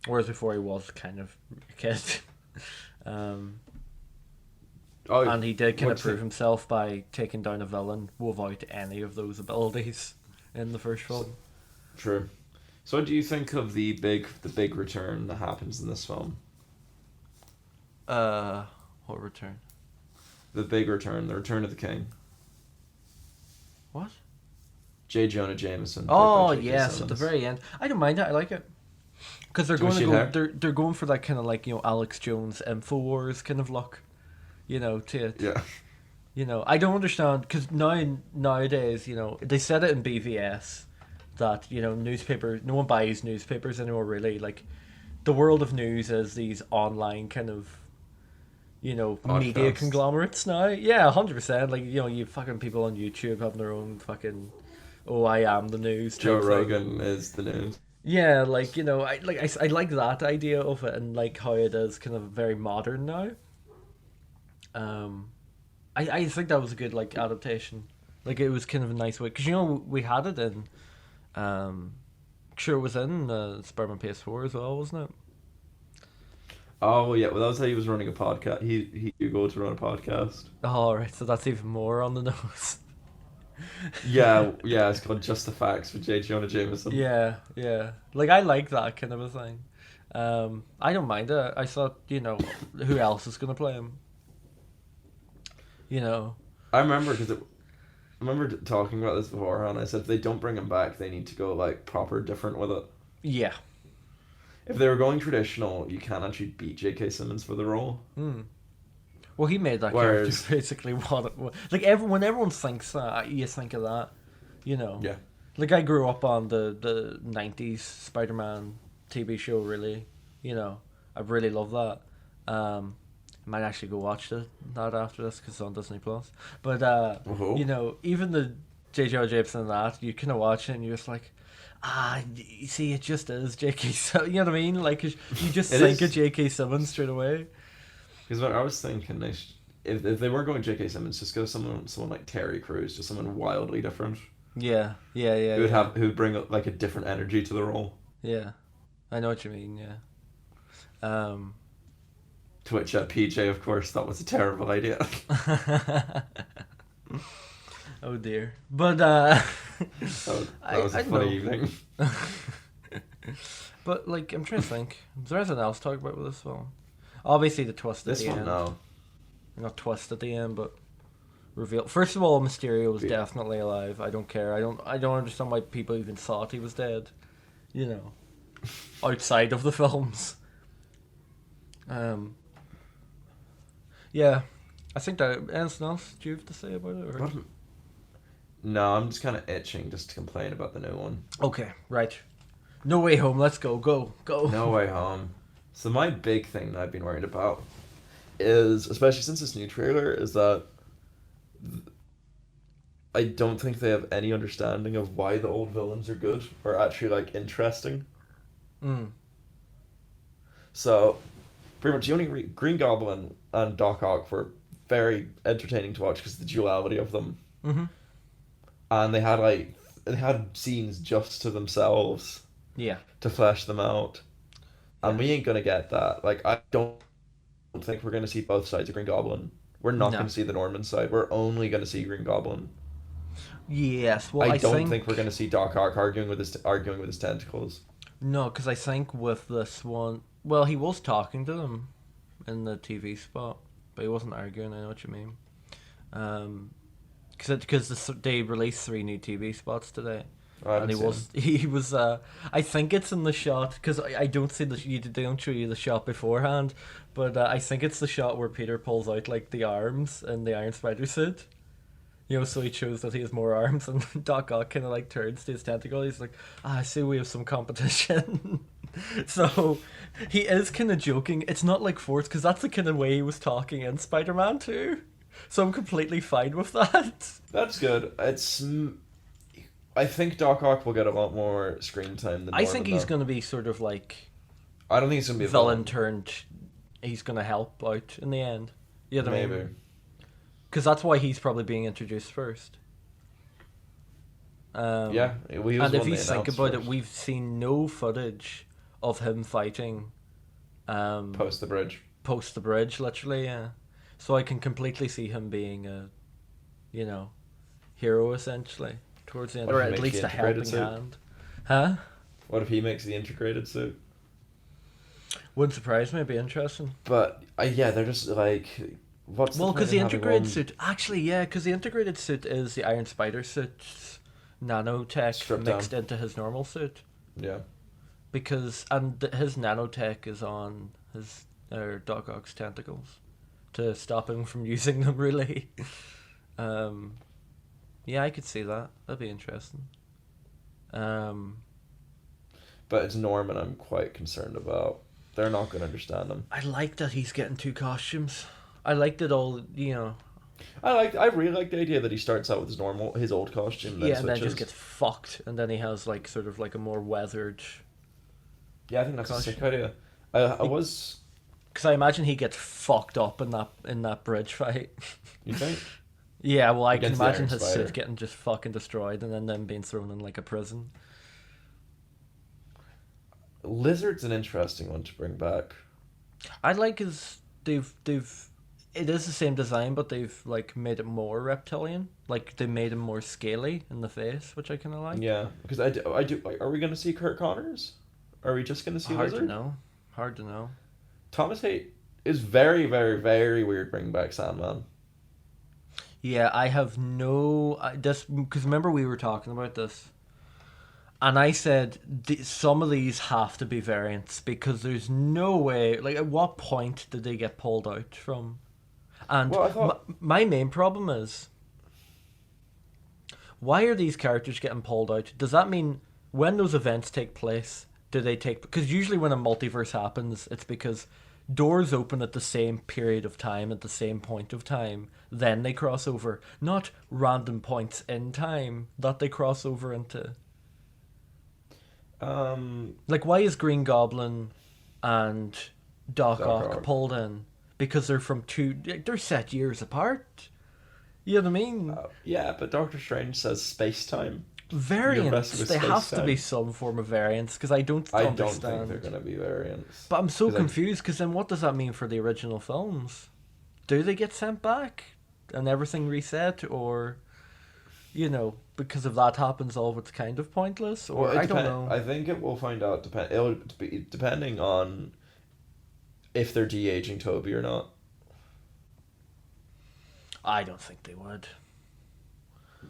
Whereas before he was kind of a kid. um, Oh, and he did kind of what's prove the- himself by taking down a villain without any of those abilities in the first film. True. So, what do you think of the big return that happens in this film? What return? The big return, the return of the king. What? J. Jonah Jameson. played Oh by J.K. yes, at Simmons. the very end. I don't mind it. I like it because they're Too much going to go. hair? They're going for that kind of like Alex Jones Infowars kind of look, to it. Yeah. I don't understand because nowadays, they said it in BVS that newspaper no one buys newspapers anymore. Really, like the world of news is these online kind of media Podcasts. conglomerates now. Yeah, 100%. Like you fucking people on YouTube having their own fucking I am the news. Joe type thing. Rogan is the news. Yeah, like I like that idea of it and like how it is kind of very modern now. I think that was a good like adaptation. Like it was kind of a nice way because we had it in, sure it was in Spider-Man PS4 as well, wasn't it? Oh yeah, well that was how he was running a podcast. He go to run a podcast. Oh right, so that's even more on the nose. Yeah, yeah, it's called Just the Facts with J. Jonah Jameson. Yeah, yeah. Like I like that kind of a thing. I don't mind it. I thought who else is gonna play him? I remember I remember talking about this beforehand. I said if they don't bring him back, they need to go like proper different with it. Yeah. If they were going traditional, you can't actually beat J.K. Simmons for the role. Well, he made that Whereas- character basically what it was. Like when everyone thinks that, you think of that, Yeah. Like I grew up on the 90s Spider-Man TV show. Really, I really love that. I might actually go watch that after this because it's on Disney Plus. But Oh. even the J.J. Jameson and that, you kind of watch it and you're just like, you see, it just is J.K. Simmons. You know what I mean? Like you just It think is. of J.K. Simmons straight away. Because I was thinking, if they weren't going J.K. Simmons, just go someone like Terry Crews, just someone wildly different. Yeah. Who'd bring like a different energy to the role. Yeah, I know what you mean. Yeah. To which PJ, of course, that was a terrible idea. Oh dear. But That was a I funny know. evening. But like I'm trying to think. Is there anything else to talk about with this film? Obviously the twist at This the one, end. no. Not twist at the end, but reveal. First of all, Mysterio was Yeah. definitely alive. I don't care. I don't understand why people even thought he was dead. Outside of the films. Yeah, I think that. Anything else do you have to say about it? Or? What? No, I'm just kind of itching just to complain about the new one. Okay, right. No Way Home. Let's go. Go. No Way Home. So my big thing that I've been worried about is, especially since this new trailer, is that I don't think they have any understanding of why the old villains are good or actually like interesting. So, pretty much the only Green Goblin and Doc Ock were very entertaining to watch because of the duality of them, and they had scenes just to themselves Yeah. to flesh them out, and we ain't gonna get that. Like I don't think we're gonna see both sides of Green Goblin. We're not No. gonna see the Norman side. We're only gonna see Green Goblin. Yes. Well, I don't think we're gonna see Doc Ock arguing with his tentacles. No, because I think with this one, well, he was talking to them in the TV spot, but he wasn't arguing. I know what you mean. Because they released 3 new TV spots today, I and haven't seen he was. I think it's in the shot because I don't see they don't show you the shot beforehand, but I think it's the shot where Peter pulls out like the arms in the Iron Spider suit. So he shows that he has more arms, and Doc Ock kind of like turns to his tentacle. He's like, I see we have some competition. So he is kind of joking. It's not like forced, because that's the kind of way he was talking in Spider-Man 2. So I'm completely fine with that. That's good. I think Doc Ock will get a lot more screen time than I think Norman, he's though. going to be sort of like I don't think he's gonna be a villain turned he's gonna help out in the end. You know what I Maybe. mean? Because that's why he's probably being introduced first. Yeah, he was And if one you they think announced about it, first. we've seen no footage of him fighting Post the bridge. post the bridge, literally. Yeah, so I can completely see him being a, hero essentially towards the end, What if or he at makes least the a integrated helping suit? hand. Huh? What if he makes the integrated suit? Wouldn't surprise me. It'd be interesting. But yeah, they're just like, what's Well, the because point the in having integrated one suit, actually, yeah, because the integrated suit is the Iron Spider suit, nanotech stripped mixed down? into his normal suit. Yeah. His nanotech is on his Doc Ock's tentacles to stop him from using them. Really, yeah, I could see that. That'd be interesting. But it's Norman I'm quite concerned about. They're not going to understand him. I like that he's getting two costumes. I liked it all. I really like the idea that he starts out with his old costume, then Yeah, and then switches. just gets fucked, and then he has like sort of like a more weathered. Yeah, I think that's costume. a sick idea. I was. Because I imagine he gets fucked up in that bridge fight. You think? Yeah, well, I can Against the imagine Iron his Spider. suit getting just fucking destroyed, and then them being thrown in like a prison. Lizard's an interesting one to bring back. I like his they've it is the same design, but they've like made it more reptilian. Like they made him more scaly in the face, which I kind of like. Yeah, because I do. Like, are we going to see Kurt Connors? Are we just going to see Hard Lizard? to know. Hard to know. Thomas Haidt is very, very, very weird bringing back Sandman. Yeah, I have this because remember we were talking about this, and I said some of these have to be variants because there's no way. Like, at what point did they get pulled out from? And Well, I thought- my main problem is, why are these characters getting pulled out? Does that mean when those events take place, do they take? Because usually when a multiverse happens, it's because doors open at the same period of time, at the same point of time, then they cross over, not random points in time that they cross over into. Like, why is Green Goblin and Doc Ock pulled in? Because they're from they're set years apart. You know what I mean? Yeah, but Doctor Strange says space time. Variants. with They have to space-time. be some form of variance because I don't I understand. don't think they're going to be variants. But I'm so 'Cause I- confused because then what does that mean for the original films? Do they get sent back and everything reset, or because if that happens, all of it's kind of pointless? Or Well, I don't know. I think it will find out. It'll be depending on if they're de-aging Toby or not. I don't think they would.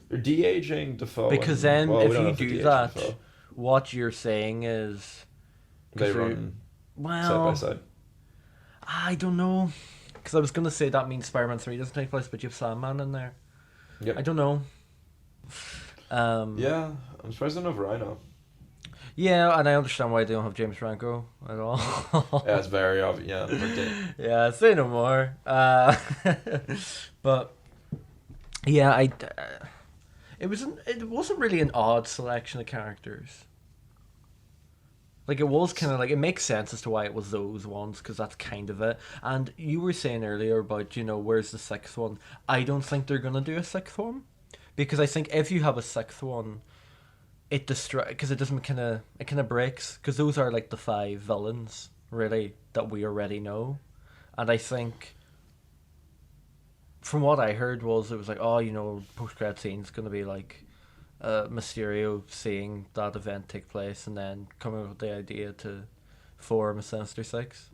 They're de-aging Defoe. Because and, then well, we if don't know you they're do de-aging that, Defoe. what you're saying is, They 'cause we- run side well, by side. I don't know. Because I was going to say that means Spider-Man 3 doesn't take place, but you have Sandman in there. Yep. I don't know. Yeah, I'm surprised they don't have Rhino. Yeah, and I understand why they don't have James Franco at all. Yeah, it's very obvious. Yeah, but they- Yeah, say no more. But yeah, it wasn't really an odd selection of characters. Like, it was kind of like, it makes sense as to why it was those ones, because that's kind of it. And you were saying earlier about, where's the sixth one? I don't think they're gonna do a sixth one, because I think if you have a sixth one, it because it doesn't it kind of breaks, because those are like the 5 villains really that we already know. And I think from what I heard was it was like, post-credit scene's going to be like Mysterio seeing that event take place and then coming up with the idea to form a Sinister Six.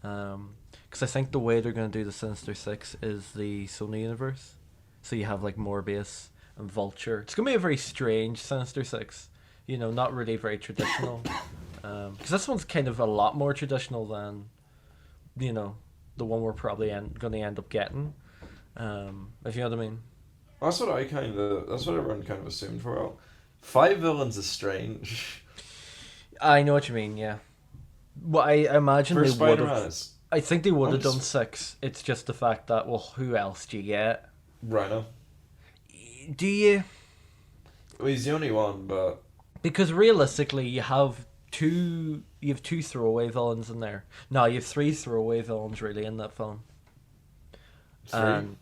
Because I think the way they're going to do the Sinister Six is the Sony universe. So you have like Morbius and Vulture. It's going to be a very strange Sinister Six. Not really very traditional. Because this one's kind of a lot more traditional than, the one we're probably going to end up getting. If you know what I mean. that's what everyone kind of assumed for a while. 5 villains is strange. I know what you mean, yeah. Well, I imagine For they would Spider-Man, have. it's I think they would have I'm done 6. It's just the fact that, well, who else do you get? Rhino. Do you? Well, he's the only one, but Because realistically, you have two throwaway villains in there. No, you have three throwaway villains really in that film. Three? And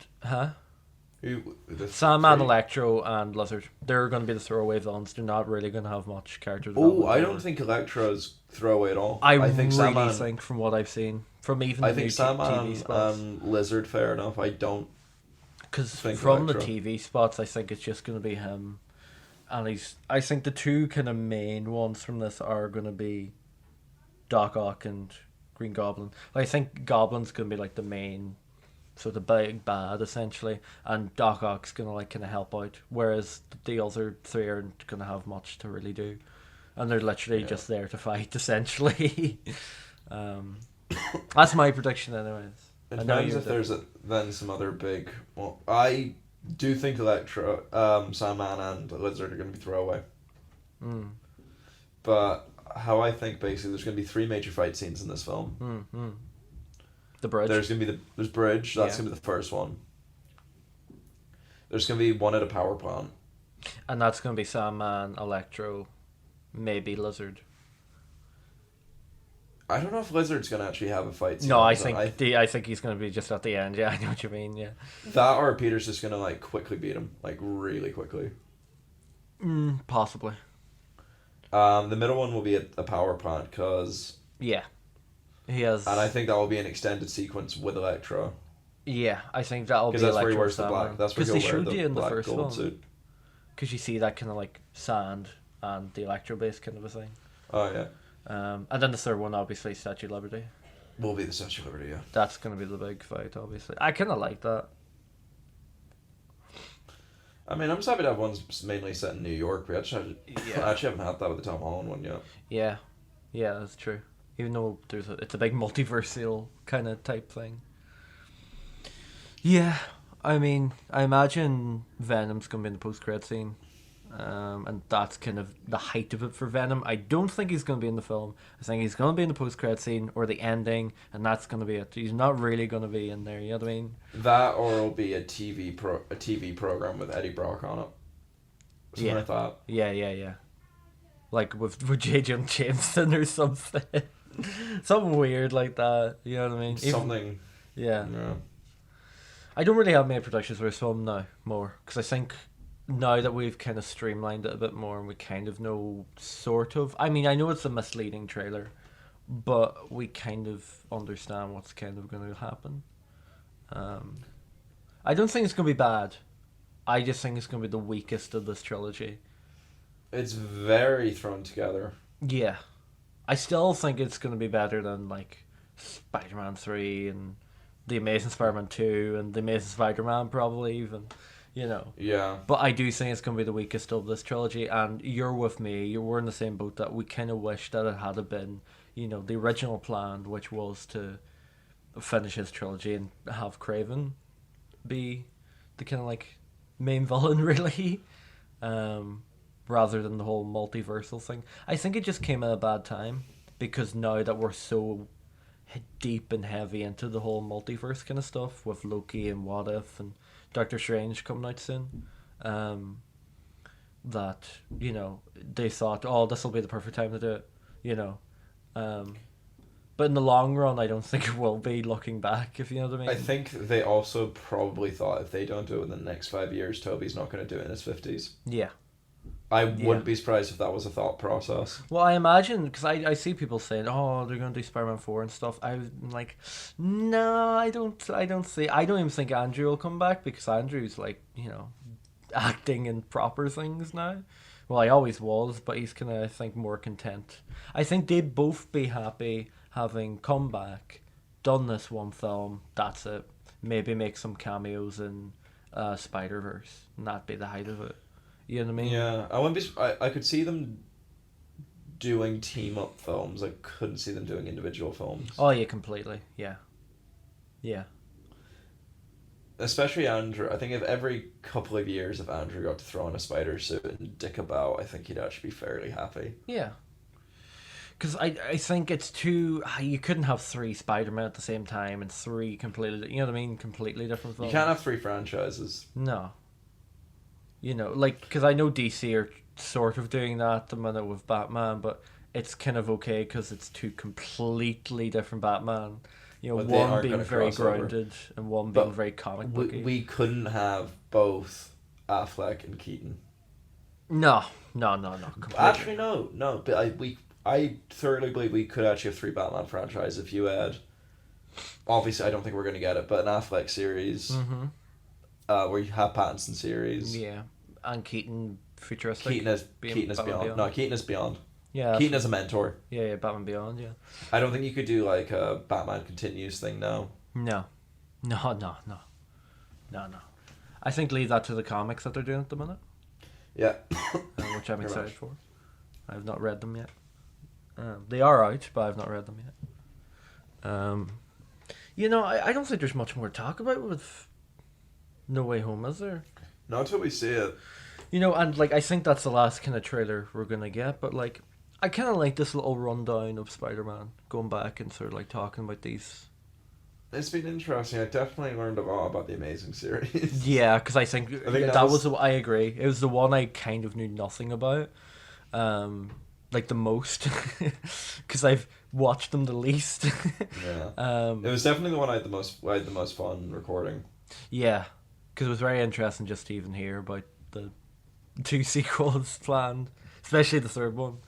Sandman, three? Electro, and Lizard. They're going to be the throwaway villains. They're not really going to have much character Oh, development. I don't think Electra's throwaway at all. I think really Sandman, think from what I've seen, from even I the new think Sandman TV spots, and Lizard, fair enough. I don't. because think from the Electro. TV spots, I think it's just going to be him, and I think the two kind of main ones from this are going to be Doc Ock and Green Goblin. I think Goblin's going to be like the main, so the big bad essentially, and Doc Ock's going to like kind of help out, whereas the other three aren't going to have much to really do, and they're literally just there to fight essentially. That's my prediction, anyways. It I know depends you're if there's then some other big. Well, I do think Electra, Sandman, and Lizard are going to be throwaway. But how I think basically there's going to be three major fight scenes in this film. The bridge. There's going to be there's bridge. That's Yeah. going to be the first one. There's going to be one at a power plant. And that's going to be Sandman, Electro, maybe Lizard. I don't know if Lizard's going to actually have a fight scene. No, I but think I think he's going to be just at the end. Yeah, I know what you mean. Yeah. that or Peter's just going to like quickly beat him, like really quickly. Possibly. The middle one will be at a power plant because, Yeah. He has. and I think that will be an extended sequence with Electro Yeah, I think that'll be because that's where he Electro wears the Sandman. black. That's where Because he'll they wear showed the you in the black first gold one. suit. Because you see that kind of like sand and the Electro base kind of a thing. Oh yeah, And then the third one, obviously, Statue of Liberty. will be the Statue of Liberty. Yeah. That's going to be the big fight, obviously. I kind of like that. I mean, I'm just happy to have ones mainly set in New York. We actually, Yeah. I actually haven't had that with the Tom Holland one yet. Yeah, yeah, that's true. Even though it's a big multiversal kind of type thing. Yeah, I mean, I imagine Venom's gonna be in the post-credit scene, and that's kind of the height of it for Venom. I don't think he's gonna be in the film. I think he's gonna be in the post-credit scene or the ending, and that's gonna be it. He's not really gonna be in there. You know what I mean? That or it'll be a TV program with Eddie Brock on it. Something Yeah. like that. Yeah. Like with J. Jonah Jameson or something. Something weird like that. You know what I mean? Something. Yeah. Yeah. I don't really have many predictions for this film now, more. Because I think now that we've kind of streamlined it a bit more and we kind of know, sort of. I mean, I know it's a misleading trailer, but we kind of understand what's kind of going to happen. I don't think it's going to be bad. I just think it's going to be the weakest of this trilogy. It's very thrown together. Yeah. I still think it's going to be better than, like, Spider-Man 3 and The Amazing Spider-Man 2 and The Amazing Spider-Man, probably, even, you know. Yeah. But I do think it's going to be the weakest of this trilogy, and you're with me. We're in the same boat that we kind of wish that it had been, you know, the original plan, which was to finish his trilogy and have Kraven be the kind of, like, main villain, really. Rather than the whole multiversal thing. I think it just came at a bad time because now that we're so deep and heavy into the whole multiverse kind of stuff with Loki and What If and Doctor Strange coming out soon, that, you know, they thought, oh, this will be the perfect time to do it, you know. But in the long run, I don't think it will be, looking back, if you know what I mean. I think they also probably thought if they don't do it in the next 5 years, Toby's not going to do it in his 50s. Yeah. I wouldn't be surprised if that was a thought process. Well, I imagine, because I see people saying, oh, they're going to do Spider-Man 4 and stuff. I'm like, no, I don't see. I don't even think Andrew will come back because Andrew's, like, you know, acting in proper things now. Well, he always was, but he's kind of, I think, more content. I think they'd both be happy having come back, done this one film, that's it. Maybe make some cameos in Spider-Verse, and that'd be the height of it. You know what I mean? Yeah, I wouldn't be. I could see them doing team up films. I couldn't see them doing individual films. Oh yeah, completely. Yeah. Especially Andrew. I think if every couple of years if Andrew got to throw on a spider suit and dick about, I think he'd actually be fairly happy. Yeah. Because I think it's too... You couldn't have three Spider-Man at the same time and three completely... You know what I mean? Completely different films. You can't have three franchises. No. You know, like... Because I know DC are sort of doing that at the minute with Batman, but it's kind of okay because it's two completely different Batman. You know, But they one aren't being gonna very cross over. grounded and one But being very comic we, booky. we couldn't have both Affleck and Keaton. No, completely. Actually, no. But I thoroughly believe we could actually have three Batman franchise if you had. Obviously, I don't think we're going to get it, but an Affleck series, where you have Pattinson series. Yeah, and Keaton futuristic. Keaton is Batman beyond. No, Keaton is beyond. Yeah, Keaton is a mentor. yeah, Batman Beyond. Yeah. I don't think you could do like a Batman continues thing now. No. I think leave that to the comics that they're doing at the minute, Yeah. which I'm Very excited much. for. I've not read them yet. They are out, but I've not read them yet. You know, I don't think there's much more to talk about with No Way Home, is there? Not until we see it. You know, and like I think that's the last kind of trailer we're gonna get, but like I kind of like this little rundown of Spider-Man, going back and sort of like talking about these. It's been interesting. I definitely learned a lot about the Amazing series. Yeah, because I think that was- I agree. It was the one I kind of knew nothing about, like the most, because I've watched them the least. Yeah. It was definitely the one I had the most fun recording. Yeah, because it was very interesting just to even hear about the two sequels planned, especially the third one.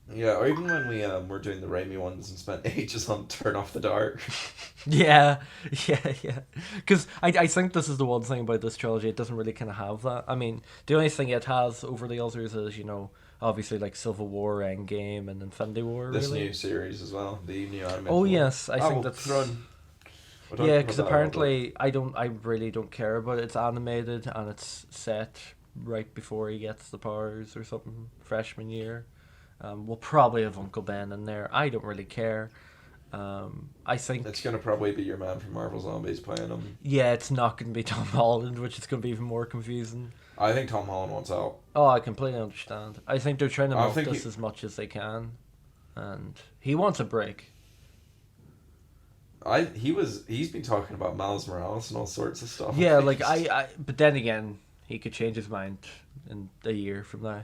Yeah, or even when we were doing the Raimi ones and spent ages on Turn Off the Dark. Yeah. Because I think this is the one thing about this trilogy, it doesn't really kind of have that. I mean, the only thing it has over the others is, you know, obviously like Civil War, Endgame, and Infinity War, This really. new series as well, the new anime. Oh, film. yes, I think we'll that's... run. We'll talk Yeah, about because that a little apparently I really don't care about it. It's animated and it's set right before he gets the powers or something, freshman year. We'll probably have Uncle Ben in there. I don't really care. I think... bit. It's gonna probably be your man from Marvel Zombies playing him. Yeah, it's not going to be Tom Holland, which is going to be even more confusing. I think Tom Holland wants out. Oh, I completely understand. I think they're trying to I milk think this as much as they can. And he wants a break. He's been talking about Miles Morales and all sorts of stuff. Yeah, like but then again, he could change his mind in a year from now.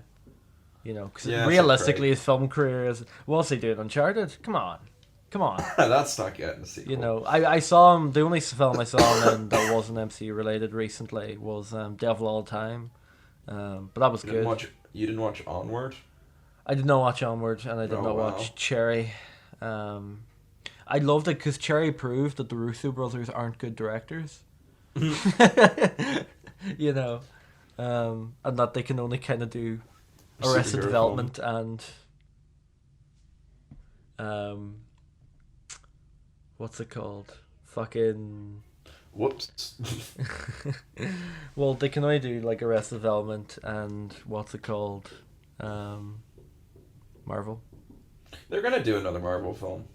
You know, because Yeah, realistically, his film career is... What's he doing? Uncharted? Come on. That's not getting a sequel. You know, I saw him... The only film I saw him in that wasn't MCU related recently was Devil All the Time. But that was good. You didn't watch Onward? I did not watch Onward, and I did Oh, not wow. watch Cherry. I loved it because Cherry proved that the Russo brothers aren't good directors. You know, and that they can only kind of do Arrested Superhero Development and what's it called? Fucking... Whoops. Well, they can only do like Arrested Development and what's it called? Marvel. They're gonna do another Marvel film.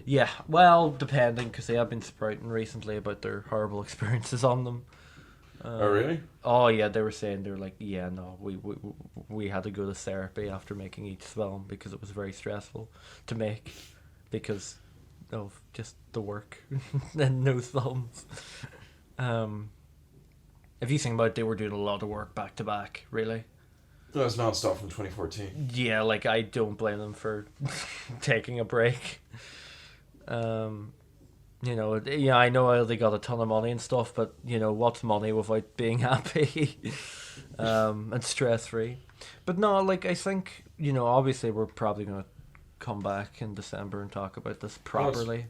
Yeah, well, depending, because they have been sprouting recently about their horrible experiences on them. Oh really? Oh yeah, they were saying they were like, yeah, no, we had to go to therapy after making each film because it was very stressful to make because of just the work in those films. If you think about it, they were doing a lot of work back to back, really. That was non-stop from 2014. Yeah, like I don't blame them for taking a break. You know, yeah, I know they got a ton of money and stuff, but you know, what's money without being happy and stress free? But no, like I think, you know, obviously we're probably gonna come back in December and talk about this properly.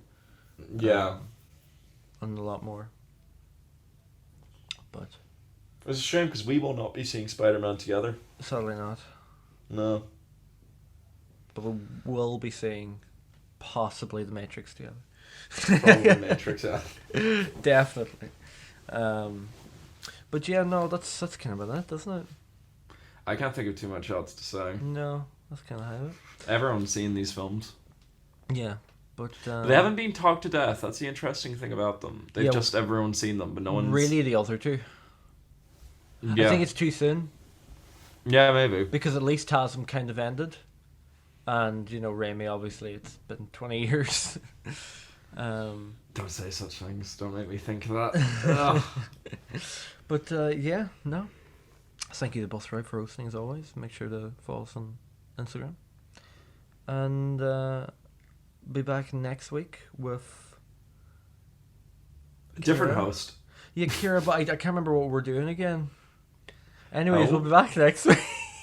Yeah. And a lot more. But It's a shame because we will not be seeing Spider-Man together. sadly not. No. But we will be seeing possibly The Matrix together. Probably Matrix, yeah. Definitely. But yeah, no, that's kind of it, isn't it? I can't think of too much else to say. No, that's kind of how it. Everyone's seen these films. Yeah, but They haven't been talked to death. That's the interesting thing about them. They've Yeah, just everyone's seen them, but no one's really the other two. Yeah. I think it's too soon Yeah, maybe. because at least TASM kind of ended, and you know Raimi obviously it's been 20 years. Don't say such things. Don't make me think of that. But yeah, no. Thank you to Boss Right for hosting as always. Make sure to follow us on Instagram. and be back next week with Different Kira. host. Yeah, Kira, but I can't remember what we're doing again. Anyways, Oh. we'll be back next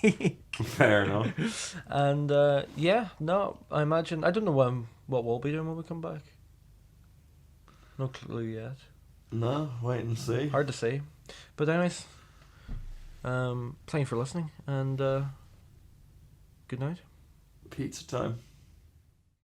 week. Fair enough. And yeah, no, I imagine I don't know what we'll be doing when we come back. No clue yet. No, wait and see. Hard to say. But anyways, thank you for listening, and good night. Pizza time.